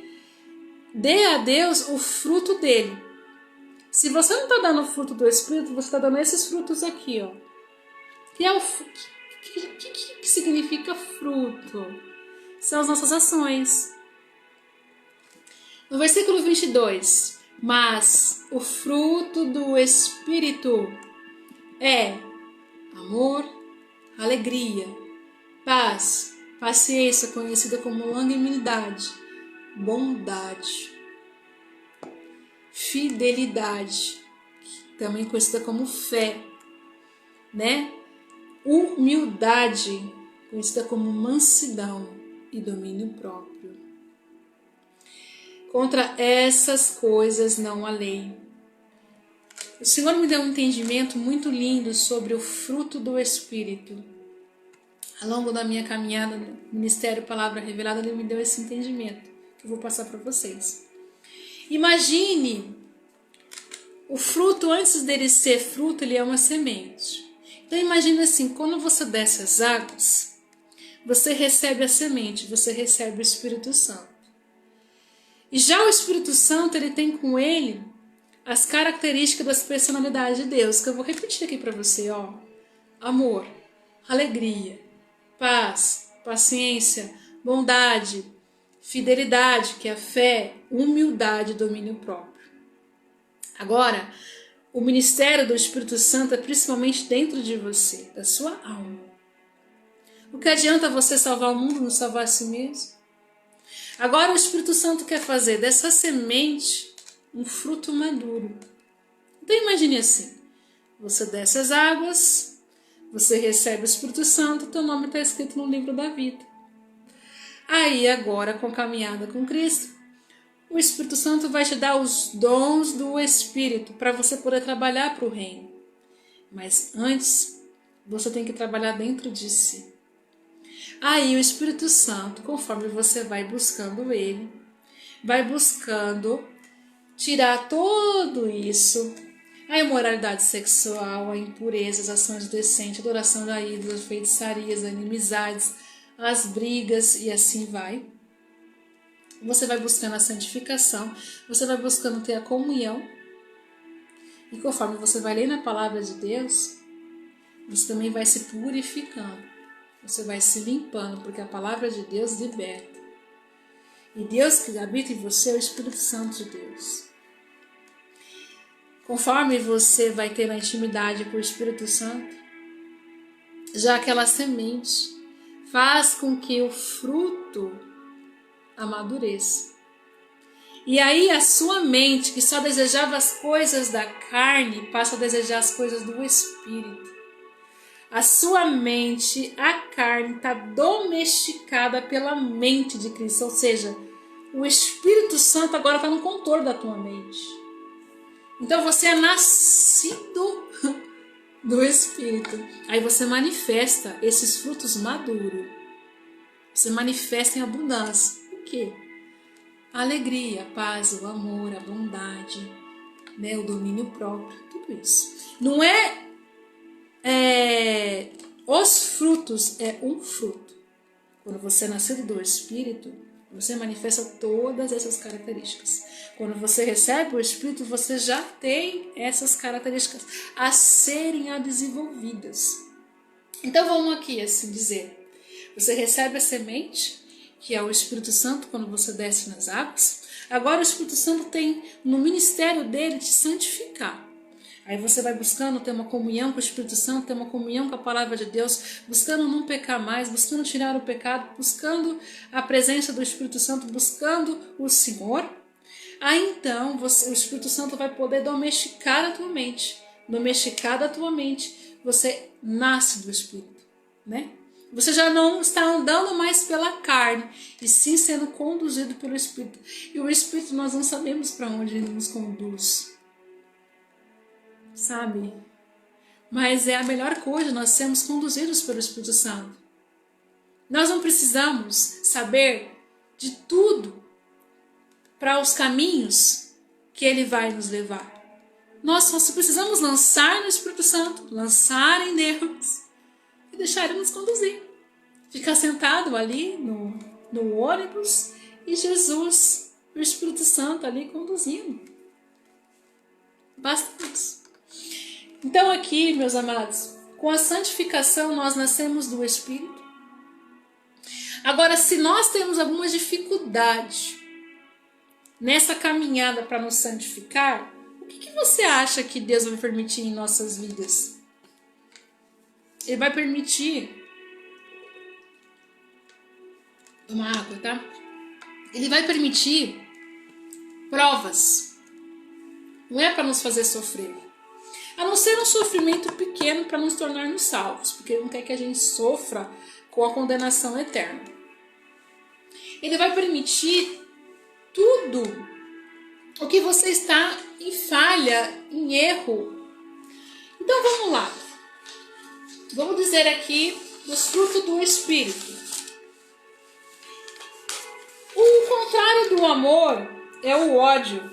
dê a Deus o fruto dele. Se você não está dando o fruto do Espírito, você está dando esses frutos aqui, ó. Que é o que significa fruto? São as nossas ações. No versículo 22, mas o fruto do Espírito é amor, alegria, paz, paciência, conhecida como longanimidade, bondade, fidelidade, também conhecida como fé, né? Humildade, conhecida como mansidão e domínio próprio. Contra essas coisas não há lei. O Senhor me deu um entendimento muito lindo sobre o fruto do Espírito. Ao longo da minha caminhada no Ministério Palavra Revelada, Ele me deu esse entendimento, que eu vou passar para vocês. Imagine o fruto, antes dele ser fruto, ele é uma semente. Então imagine assim, quando você desce as águas, você recebe a semente, você recebe o Espírito Santo. E já o Espírito Santo, ele tem com ele as características das personalidades de Deus, que eu vou repetir aqui para você, ó. Amor, alegria, paz, paciência, bondade, fidelidade, que é a fé, humildade e domínio próprio. Agora, o ministério do Espírito Santo é principalmente dentro de você, da sua alma. O que adianta você salvar o mundo, não salvar a si mesmo? Agora o Espírito Santo quer fazer dessa semente um fruto maduro. Então imagine assim, você desce as águas, você recebe o Espírito Santo, teu nome está escrito no livro da vida. Aí agora, com a caminhada com Cristo, o Espírito Santo vai te dar os dons do Espírito para você poder trabalhar para o reino. Mas antes, você tem que trabalhar dentro de si. Aí o Espírito Santo, conforme você vai buscando ele, vai buscando tirar tudo isso, a imoralidade sexual, a impureza, as ações decentes, a adoração da ídola, as feitiçarias, as inimizades, as brigas e assim vai. Você vai buscando a santificação, você vai buscando ter a comunhão. E conforme você vai ler na palavra de Deus, você também vai se purificando. Você vai se limpando, porque a palavra de Deus liberta. E Deus que habita em você é o Espírito Santo de Deus. Conforme você vai ter a intimidade com o Espírito Santo, já aquela semente faz com que o fruto amadureça. E aí a sua mente, que só desejava as coisas da carne, passa a desejar as coisas do Espírito. A sua mente, a carne, está domesticada pela mente de Cristo. Ou seja, o Espírito Santo agora está no controle da tua mente. Então você é nascido do Espírito. Aí você manifesta esses frutos maduros. Você manifesta em abundância. O quê? A alegria, a paz, o amor, a bondade, né, o domínio próprio, tudo isso. Não é os frutos, é um fruto. Quando você é nascido do Espírito, você manifesta todas essas características. Quando você recebe o Espírito, você já tem essas características a serem desenvolvidas. Então vamos aqui assim dizer, você recebe a semente, que é o Espírito Santo, quando você desce nas águas. Agora o Espírito Santo tem no ministério dele te santificar. Aí você vai buscando ter uma comunhão com o Espírito Santo, ter uma comunhão com a palavra de Deus, buscando não pecar mais, buscando tirar o pecado, buscando a presença do Espírito Santo, buscando o Senhor. Aí então o Espírito Santo vai poder domesticar a tua mente. Domesticada a tua mente, você nasce do Espírito, né? Você já não está andando mais pela carne, e sim sendo conduzido pelo Espírito. E o Espírito nós não sabemos para onde ele nos conduz. Sabe? Mas é a melhor coisa, nós sermos conduzidos pelo Espírito Santo. Nós não precisamos saber de tudo para os caminhos que Ele vai nos levar. Nós só precisamos lançar no Espírito Santo, lançar em Deus e deixar Ele nos conduzir. Ficar sentado ali no ônibus e Jesus, o Espírito Santo ali conduzindo. Basta isso. Então aqui, meus amados, com a santificação nós nascemos do Espírito. Agora, se nós temos alguma dificuldade nessa caminhada para nos santificar, o que você acha que Deus vai permitir em nossas vidas? Ele vai permitir... Toma água, tá? Ele vai permitir provas. Não é para nos fazer sofrer. A não ser um sofrimento pequeno para nos tornarmos salvos, porque Ele não quer que a gente sofra com a condenação eterna. Ele vai permitir tudo o que você está em falha, em erro. Então vamos lá. Vamos dizer aqui dos frutos do Espírito. O contrário do amor é o ódio.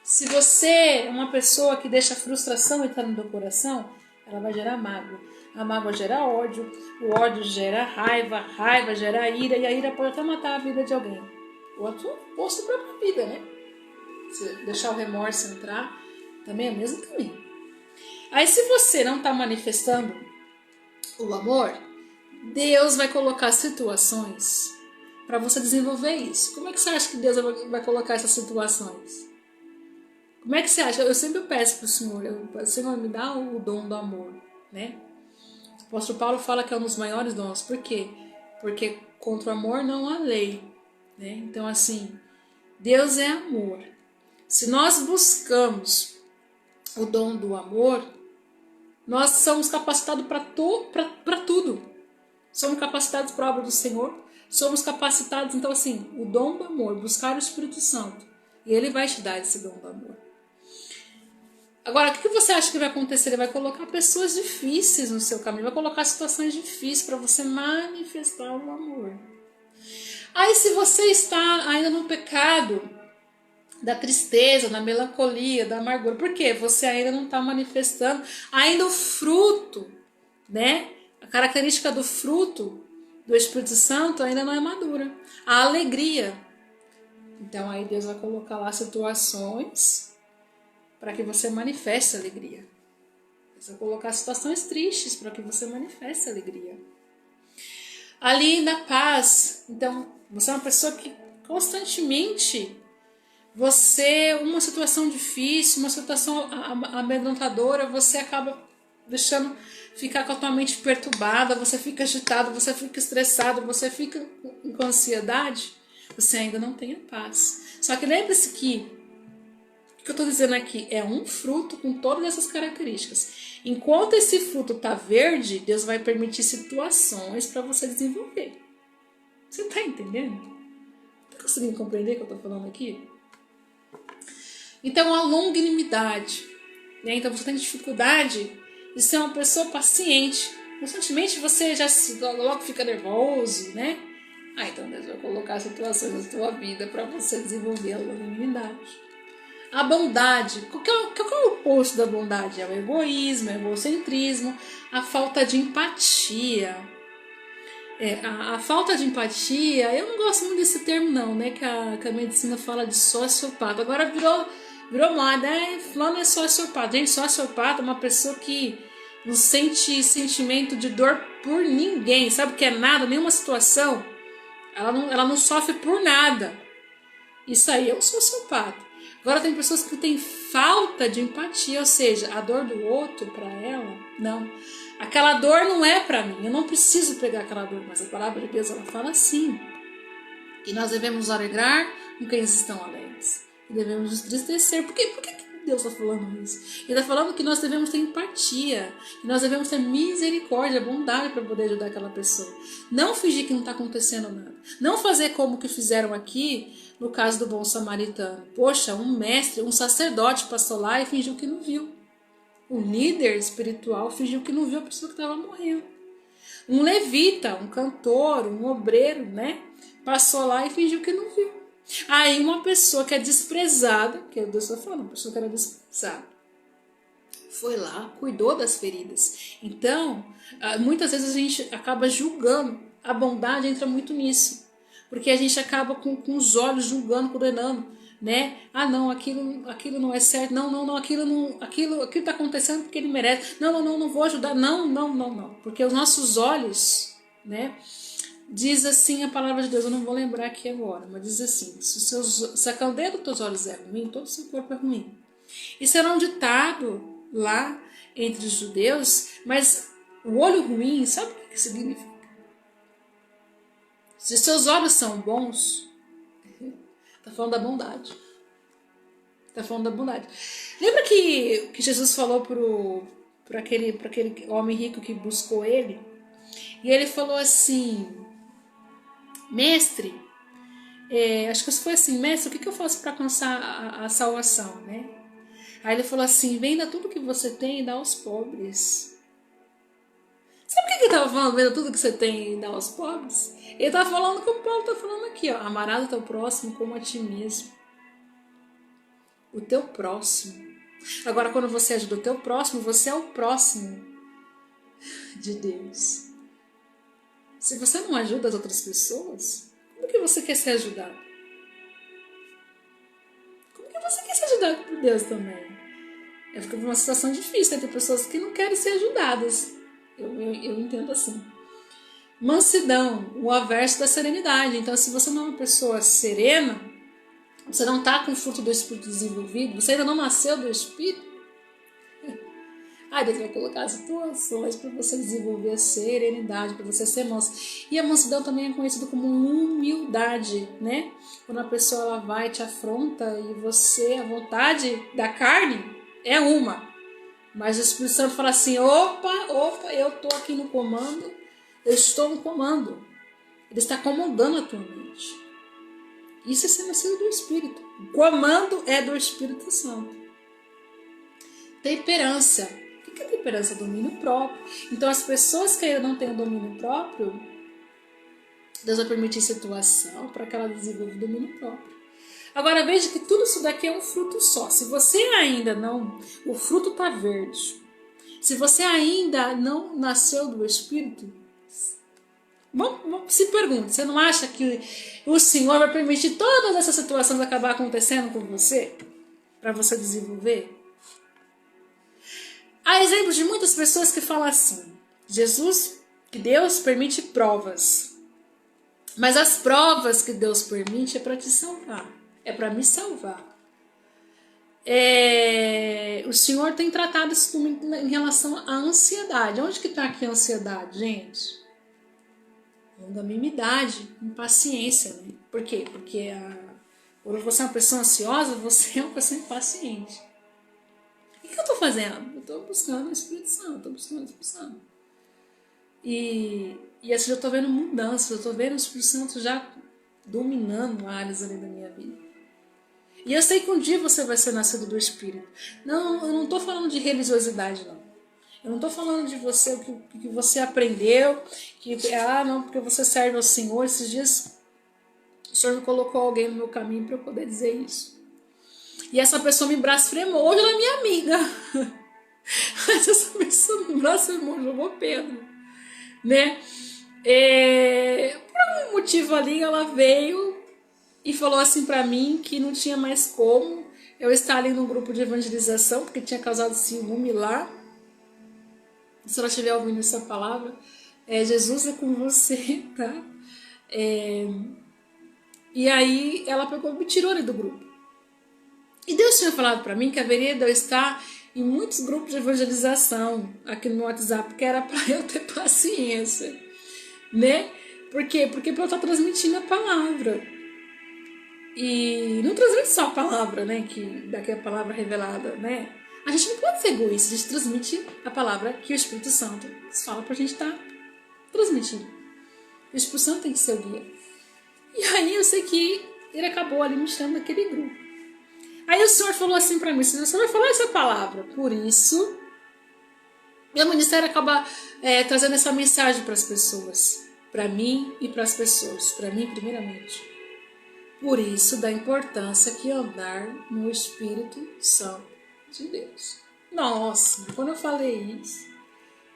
Se você é uma pessoa que deixa a frustração entrar no teu coração, ela vai gerar mágoa. A mágoa gera ódio, o ódio gera raiva, a raiva gera ira, e a ira pode até matar a vida de alguém. Ou a sua própria vida, né? Se deixar o remorso entrar, também é o mesmo caminho. Aí se você não está manifestando o amor, Deus vai colocar situações para você desenvolver isso. Como é que você acha que Deus vai colocar essas situações? Como é que você acha? Eu sempre peço para o Senhor, Senhor, me dá o dom do amor, né? O apóstolo Paulo fala que é um dos maiores dons. Por quê? Porque contra o amor não há lei, né? Então, assim, Deus é amor. Se nós buscamos o dom do amor, nós somos capacitados para tudo. Somos capacitados para a obra do Senhor. Somos capacitados, então, assim, o dom do amor, buscar o Espírito Santo. E Ele vai te dar esse dom do amor. Agora, o que você acha que vai acontecer? Ele vai colocar pessoas difíceis no seu caminho, vai colocar situações difíceis para você manifestar o amor. Aí, se você está ainda no pecado da tristeza, da melancolia, da amargura, por quê? Você ainda não está manifestando ainda o fruto, né? A característica do fruto do Espírito Santo ainda não é madura. A alegria. Então, aí Deus vai colocar lá situações para que você manifeste a alegria. Deus vai colocar situações tristes para que você manifeste a alegria. Ali na paz, então, você é uma pessoa que constantemente, uma situação difícil, uma situação amedrontadora, você acaba deixando ficar com a tua mente perturbada, você fica agitado, você fica estressado, você fica com ansiedade, você ainda não tem a paz. Só que lembre-se que o que eu estou dizendo aqui é um fruto com todas essas características. Enquanto esse fruto está verde, Deus vai permitir situações para você desenvolver. Você está entendendo? Está conseguindo compreender o que eu estou falando aqui? Então, a longanimidade. Né? Então, você tem dificuldade de ser uma pessoa paciente. Constantemente você já logo fica nervoso, né? Então Deus vai colocar situações na sua vida para você desenvolver a longanimidade. A bondade. Qual é o oposto da bondade? É o egoísmo, é o egocentrismo, a falta de empatia. A falta de empatia, eu não gosto muito desse termo não, né? Que a medicina fala de sociopata. Agora virou moda, fulano é sociopata. Gente, sociopata é uma pessoa que não sente sentimento de dor por ninguém. Sabe o que é nada? Nenhuma situação. Ela não sofre por nada. Isso aí é um sociopata. Agora tem pessoas que têm falta de empatia, ou seja, a dor do outro para ela, não. Aquela dor não é para mim, eu não preciso pegar aquela dor, mas a palavra de Deus ela fala assim, que nós devemos nos alegrar com quem estão alegres, e devemos nos entristecer. Por que Deus está falando isso? Ele está falando que nós devemos ter empatia, que nós devemos ter misericórdia, bondade para poder ajudar aquela pessoa. Não fingir que não está acontecendo nada. Não fazer como que fizeram aqui no caso do bom samaritano. Poxa, um mestre, um sacerdote passou lá e fingiu que não viu. Um líder espiritual fingiu que não viu a pessoa que estava morrendo. Um levita, um cantor, um obreiro, né? passou lá e fingiu que não viu. Aí uma pessoa que é desprezada, que Deus está falando, uma pessoa que era desprezada, foi lá, cuidou das feridas. Então, muitas vezes a gente acaba julgando. A bondade entra muito nisso. Porque a gente acaba com os olhos julgando, condenando, né? Ah, não, aquilo não é certo. Não, aquilo está acontecendo porque ele merece. Não vou ajudar. Não. Porque os nossos olhos, né? Diz assim a palavra de Deus, eu não vou lembrar aqui agora, mas diz assim: se a candeia dos teus olhos é ruim, todo o seu corpo é ruim. Isso era um ditado lá entre os judeus, mas o olho ruim, sabe o que significa? Se os seus olhos são bons, está falando da bondade. Está falando da bondade. Lembra que Jesus falou para aquele homem rico que buscou ele? E ele falou assim: mestre, acho que foi assim, mestre, o que eu faço para alcançar a salvação, né? Aí ele falou assim: venda tudo que você tem e dá aos pobres. Sabe por que ele estava falando, venda tudo que você tem e dá aos pobres? Ele estava falando como o Paulo está falando aqui, ó, amarás o teu próximo como a ti mesmo. O teu próximo. Agora, quando você ajuda o teu próximo, você é o próximo de Deus. Se você não ajuda as outras pessoas, como que você quer ser ajudado? Como que você quer ser ajudado por Deus também? Fica uma situação difícil, né? Tem pessoas que não querem ser ajudadas. Eu entendo assim. Mansidão, o averso da serenidade. Então, se você não é uma pessoa serena, você não está com o fruto do Espírito desenvolvido, você ainda não nasceu do Espírito, Deus vai colocar situações para você desenvolver a serenidade, para você ser manso. E a mansidão também é conhecida como humildade, né? Quando a pessoa ela vai e te afronta e você, a vontade da carne é uma. Mas o Espírito Santo fala assim: opa, eu estou aqui no comando, eu estou no comando. Ele está comandando a tua mente. Isso é ser nascido do Espírito. O comando é do Espírito Santo. Temperança. O que é temperança? Domínio próprio. Então, as pessoas que ainda não têm o domínio próprio, Deus vai permitir situação para que ela desenvolva o domínio próprio. Agora, veja que tudo isso daqui é um fruto só. Se você ainda não... O fruto está verde. Se você ainda não nasceu do Espírito, se pergunte, você não acha que o Senhor vai permitir todas essas situações acabar acontecendo com você? Para você desenvolver? Há exemplos de muitas pessoas que falam assim: que Deus permite provas. Mas as provas que Deus permite é para te salvar. É para me salvar. O Senhor tem tratado isso em relação à ansiedade. Onde que está aqui a ansiedade, gente? Longanimidade, impaciência, né? Por quê? Porque quando você é uma pessoa ansiosa, você é uma pessoa impaciente. O que eu estou fazendo? Eu estou buscando o Espírito Santo, E assim eu estou vendo mudanças, eu estou vendo o Espírito Santo já dominando áreas ali da minha vida. E eu sei que um dia você vai ser nascido do Espírito. Não, eu não estou falando de religiosidade, não. Eu não estou falando de você, o que você aprendeu, porque você serve ao Senhor. Esses dias o Senhor me colocou alguém no meu caminho para eu poder dizer isso. E essa pessoa me blasfemou, hoje ela é minha amiga. Mas essa pessoa me blasfemou, jogou Pedro. Né? Por algum motivo ali ela veio e falou assim para mim que não tinha mais como eu estar ali num grupo de evangelização, porque tinha causado ciúme lá. Se ela estiver ouvindo essa palavra, Jesus é com você, tá? E aí ela pegou e me tirou ali do grupo. E Deus tinha falado para mim que haveria de eu estar em muitos grupos de evangelização aqui no WhatsApp, que era para eu ter paciência, né? Por quê? Porque para eu estar transmitindo a palavra. E não transmite só a palavra, né? Que daqui é a palavra revelada, né? A gente não pode ser egoísta, a gente transmite a palavra que o Espírito Santo fala pra gente estar transmitindo. O Espírito Santo tem que ser o guia. E aí eu sei que ele acabou ali me tirando daquele grupo. Aí o Senhor falou assim pra mim: você vai falar essa palavra, por isso meu ministério acaba trazendo essa mensagem para as pessoas. para mim e para as pessoas, para mim primeiramente. Por isso da importância que andar no Espírito Santo de Deus. Nossa, quando eu falei isso,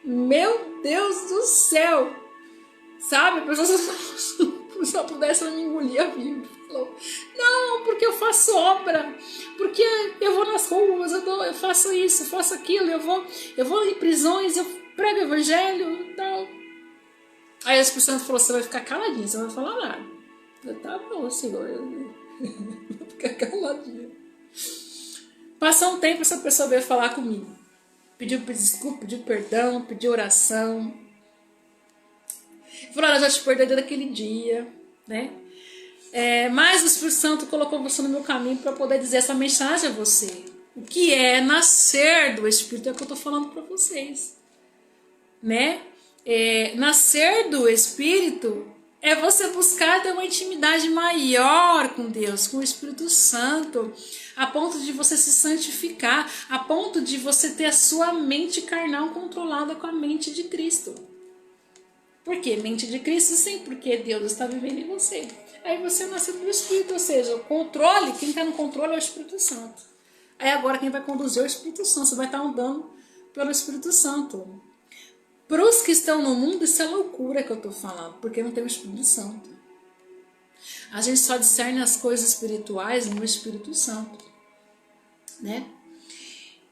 meu Deus do céu, sabe? A pessoa se eu pudesse me engolir a vida. Não, porque eu faço obra, porque eu vou nas ruas, eu faço isso, eu faço aquilo, eu vou em prisões, eu prego o evangelho e tal. Aí o Espírito Santo falou, você vai ficar caladinho, você não vai falar nada. Eu, tá bom, Senhor, eu vou ficar caladinho. Passou um tempo, essa pessoa veio falar comigo. Pediu desculpa, pediu perdão, pediu oração. Falou, eu já te perdoei desde aquele dia, né? Mas o Espírito Santo colocou você no meu caminho para poder dizer essa mensagem a você. O que é nascer do Espírito é o que eu estou falando para vocês, né? Nascer do Espírito é você buscar ter uma intimidade maior com Deus, com o Espírito Santo, a ponto de você se santificar, a ponto de você ter a sua mente carnal controlada com a mente de Cristo. Por quê? Mente de Cristo sim, porque Deus está vivendo em você. Aí você nasce do Espírito, ou seja, o controle, quem está no controle é o Espírito Santo. Aí agora quem vai conduzir é o Espírito Santo, você vai estar andando pelo Espírito Santo. Para os que estão no mundo, isso é loucura que eu estou falando, porque não tem o Espírito Santo. A gente só discerne as coisas espirituais no Espírito Santo, né?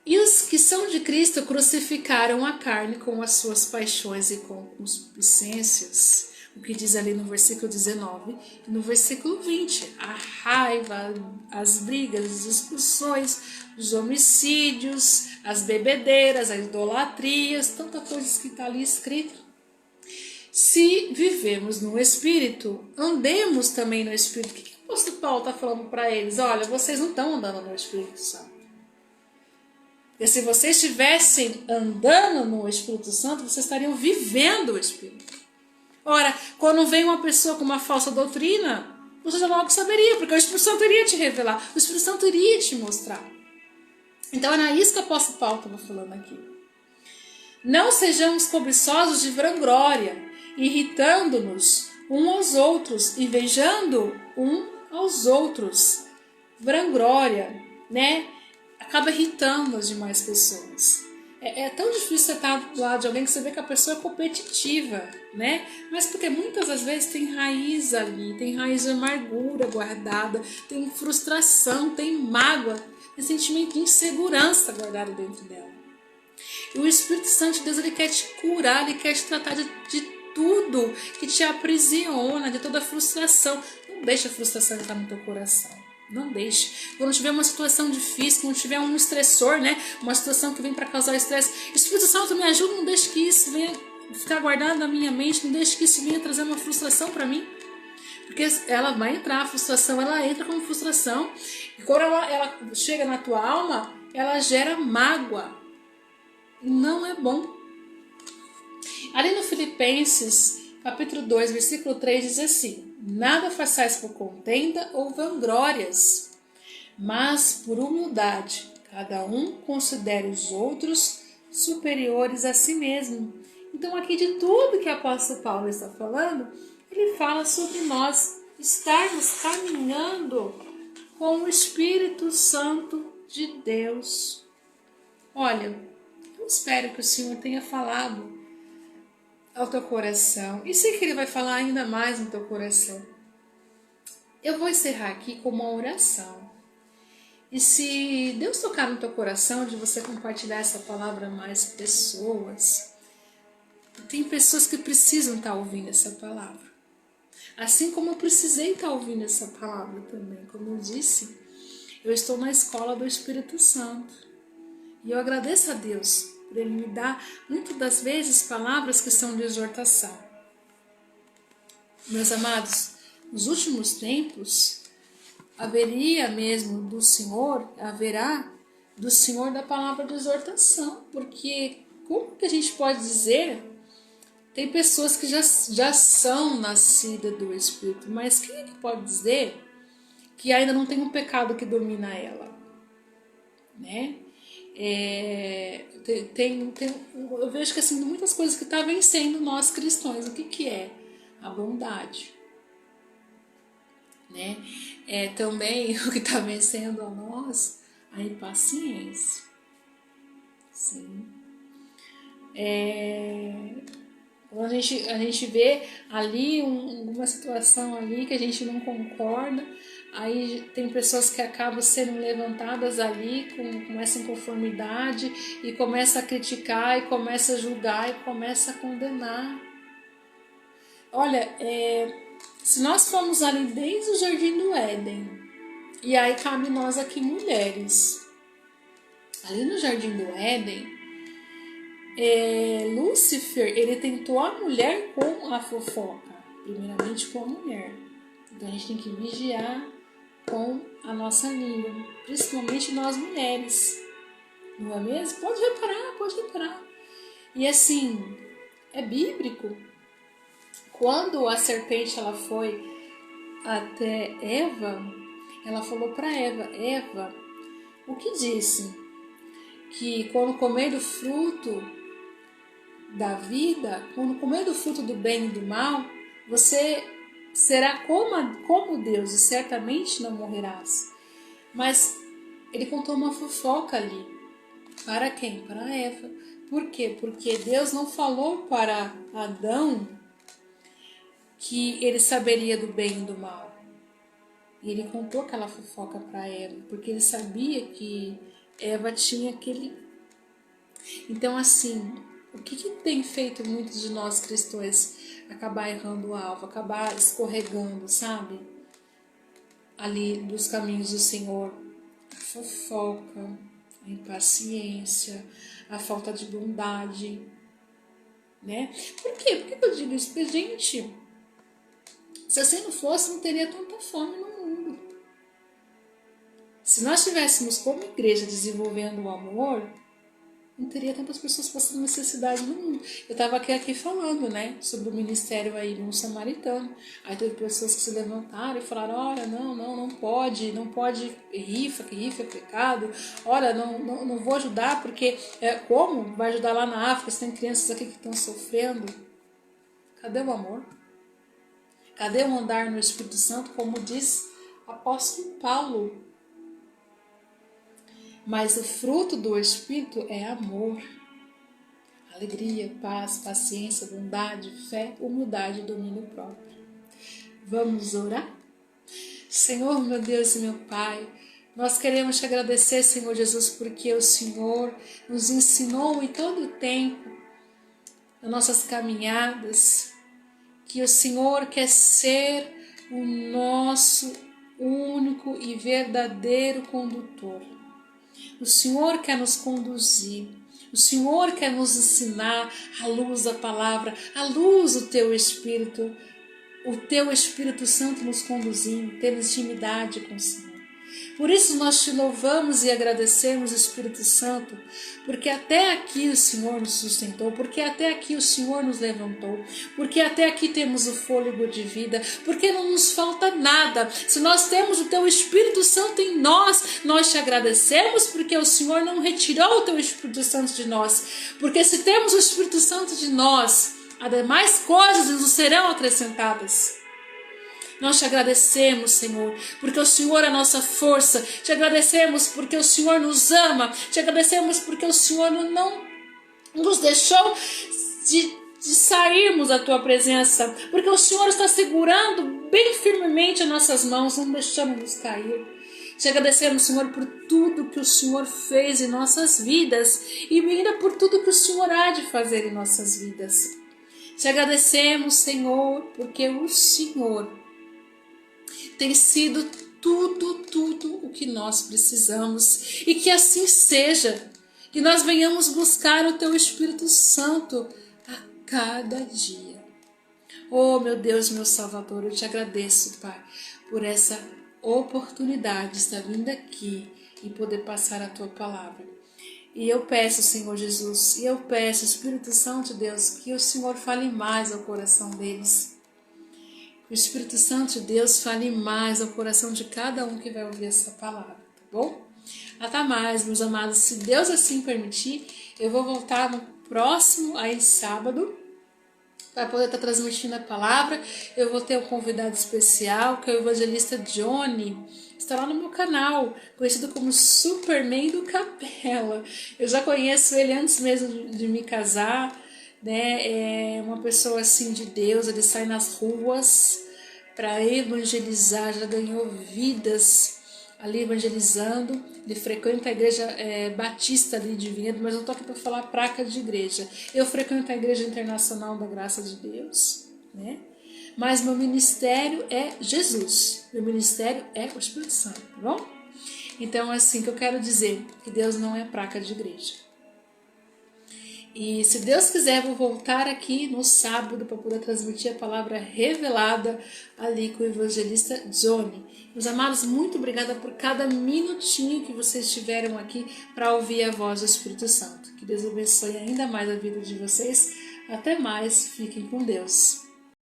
E os que são de Cristo crucificaram a carne com as suas paixões e concupiscências, o que diz ali no versículo 19 e no versículo 20. A raiva, as brigas, as discussões, os homicídios, as bebedeiras, as idolatrias, tantas coisas que está ali escrito. Se vivemos no Espírito, andemos também no Espírito. O que o apóstolo Paulo está falando para eles? Olha, vocês não estão andando no Espírito Santo. Porque se vocês estivessem andando no Espírito Santo, vocês estariam vivendo o Espírito. Ora, quando vem uma pessoa com uma falsa doutrina, você já logo saberia, porque o Espírito Santo iria te revelar, o Espírito Santo iria te mostrar. Então era isso que o apóstolo Paulo estava falando aqui. Não sejamos cobiçosos de vanglória, irritando-nos uns aos outros, invejando uns aos outros. Vanglória, né? Acaba irritando as demais pessoas. É tão difícil você estar do lado de alguém que você vê que a pessoa é competitiva, né? Mas porque muitas das vezes tem raiz ali, tem raiz de amargura guardada, tem frustração, tem mágoa, tem sentimento de insegurança guardado dentro dela. E o Espírito Santo de Deus, ele quer te curar, ele quer te tratar de tudo que te aprisiona, de toda a frustração. Não deixa a frustração entrar no teu coração. Não deixe. Quando tiver uma situação difícil, quando tiver um estressor, né? Uma situação que vem para causar estresse, Espírito Santo me ajuda, não deixe que isso venha ficar guardado na minha mente, não deixe que isso venha trazer uma frustração para mim. Porque ela vai entrar, a frustração, ela entra como frustração. E quando ela chega na tua alma, ela gera mágoa. E não é bom. Ali no Filipenses, capítulo 2, versículo 3, diz assim: nada façais por contenda ou vanglórias, mas por humildade, cada um considere os outros superiores a si mesmo. Então aqui de tudo que o apóstolo Paulo está falando, ele fala sobre nós estarmos caminhando com o Espírito Santo de Deus. Olha, eu espero que o Senhor tenha falado ao teu coração. E sei que ele vai falar ainda mais no teu coração. Eu vou encerrar aqui com uma oração. E se Deus tocar no teu coração de você compartilhar essa palavra a mais pessoas, tem pessoas que precisam estar ouvindo essa palavra. Assim como eu precisei estar ouvindo essa palavra também. Como eu disse, eu estou na escola do Espírito Santo. E eu agradeço a Deus por Ele me dar, muitas das vezes, palavras que são de exortação. Meus amados, nos últimos tempos, haverá do Senhor da palavra de exortação. Porque como que a gente pode dizer, tem pessoas que já são nascidas do Espírito, mas quem é que pode dizer que ainda não tem um pecado que domina ela? Né? Eu vejo que assim, muitas coisas que estão vencendo nós cristãos. O que é? a bondade, né? É também o que está vencendo a nós, a impaciência. Sim. Quando a gente vê ali uma situação ali que a gente não concorda, aí tem pessoas que acabam sendo levantadas ali com essa inconformidade e começa a criticar, e começa a julgar, e começa a condenar. Olha, se nós formos ali desde o Jardim do Éden, e aí cabe nós aqui mulheres, ali no Jardim do Éden, Lúcifer, ele tentou a mulher com a fofoca, primeiramente com a mulher. Então a gente tem que vigiar com a nossa língua, principalmente nós mulheres, não é mesmo? Pode reparar. E assim, é bíblico. Quando a serpente ela foi até Eva, ela falou para Eva, o que disse? Que quando comer do fruto da vida, quando comer do fruto do bem e do mal, você será como Deus e certamente não morrerás. Mas ele contou uma fofoca ali. Para quem? Para Eva. Por quê? Porque Deus não falou para Adão que ele saberia do bem e do mal. E ele contou aquela fofoca para Eva, porque ele sabia que Eva tinha aquele... Então assim, o que tem feito muitos de nós cristãos acabar errando o alvo, acabar escorregando, sabe? Ali dos caminhos do Senhor. A fofoca, a impaciência, a falta de bondade, né? Por quê? Por que eu digo isso? Porque, gente, se assim não fosse, não teria tanta fome no mundo. Se nós estivéssemos como igreja desenvolvendo o amor, não teria tantas pessoas passando necessidade no mundo. Eu estava aqui falando, né, sobre o ministério aí de um samaritano. Aí teve pessoas que se levantaram e falaram, olha, não pode rifa, que rifa é pecado. Olha, não vou ajudar porque, como? Vai ajudar lá na África, se tem crianças aqui que estão sofrendo. Cadê o amor? Cadê o andar no Espírito Santo, como diz o apóstolo Paulo? Mas o fruto do Espírito é amor, alegria, paz, paciência, bondade, fé, humildade e domínio próprio. Vamos orar? Senhor, meu Deus e meu Pai, nós queremos te agradecer, Senhor Jesus, porque o Senhor nos ensinou em todo o tempo, nas nossas caminhadas, que o Senhor quer ser o nosso único e verdadeiro condutor. O Senhor quer nos conduzir, o Senhor quer nos ensinar à luz da palavra, à luz do Teu Espírito, o Teu Espírito Santo nos conduzindo, ter intimidade com o Senhor. Por isso nós te louvamos e agradecemos, Espírito Santo, porque até aqui o Senhor nos sustentou, porque até aqui o Senhor nos levantou, porque até aqui temos o fôlego de vida, porque não nos falta nada. Se nós temos o Teu Espírito Santo em nós, nós te agradecemos porque o Senhor não retirou o Teu Espírito Santo de nós, porque se temos o Espírito Santo de nós, as demais coisas nos serão acrescentadas. Nós te agradecemos, Senhor, porque o Senhor é a nossa força. Te agradecemos porque o Senhor nos ama. Te agradecemos porque o Senhor não nos deixou de sairmos da Tua presença. Porque o Senhor está segurando bem firmemente as nossas mãos, não deixando-nos cair. Te agradecemos, Senhor, por tudo que o Senhor fez em nossas vidas e ainda por tudo que o Senhor há de fazer em nossas vidas. Te agradecemos, Senhor, porque o Senhor tem sido tudo o que nós precisamos. E que assim seja. Que nós venhamos buscar o Teu Espírito Santo a cada dia. Oh, meu Deus, meu Salvador, eu te agradeço, Pai, por essa oportunidade de estar vindo aqui e poder passar a Tua palavra. E eu peço, Senhor Jesus, e eu peço, Espírito Santo de Deus, que o Senhor fale mais ao coração deles. O Espírito Santo de Deus fale mais ao coração de cada um que vai ouvir essa palavra, tá bom? Até mais, meus amados. Se Deus assim permitir, eu vou voltar no próximo aí sábado para poder estar transmitindo a palavra. Eu vou ter um convidado especial, que é o evangelista Johnny. Está lá no meu canal, conhecido como Superman do Capela. Eu já conheço ele antes mesmo de me casar, né? É uma pessoa assim de Deus, ele sai nas ruas para evangelizar, já ganhou vidas ali evangelizando. Ele frequenta a igreja batista ali de Vinhedo, mas eu estou aqui para falar placa de igreja. Eu frequento a Igreja Internacional da Graça de Deus, né? Mas meu ministério é Jesus, meu ministério é o Espírito Santo, tá bom? Então é assim que eu quero dizer, que Deus não é placa de igreja. E se Deus quiser, vou voltar aqui no sábado para poder transmitir a palavra revelada ali com o evangelista Johnny. Meus amados, muito obrigada por cada minutinho que vocês tiveram aqui para ouvir a voz do Espírito Santo. Que Deus abençoe ainda mais a vida de vocês. Até mais, fiquem com Deus.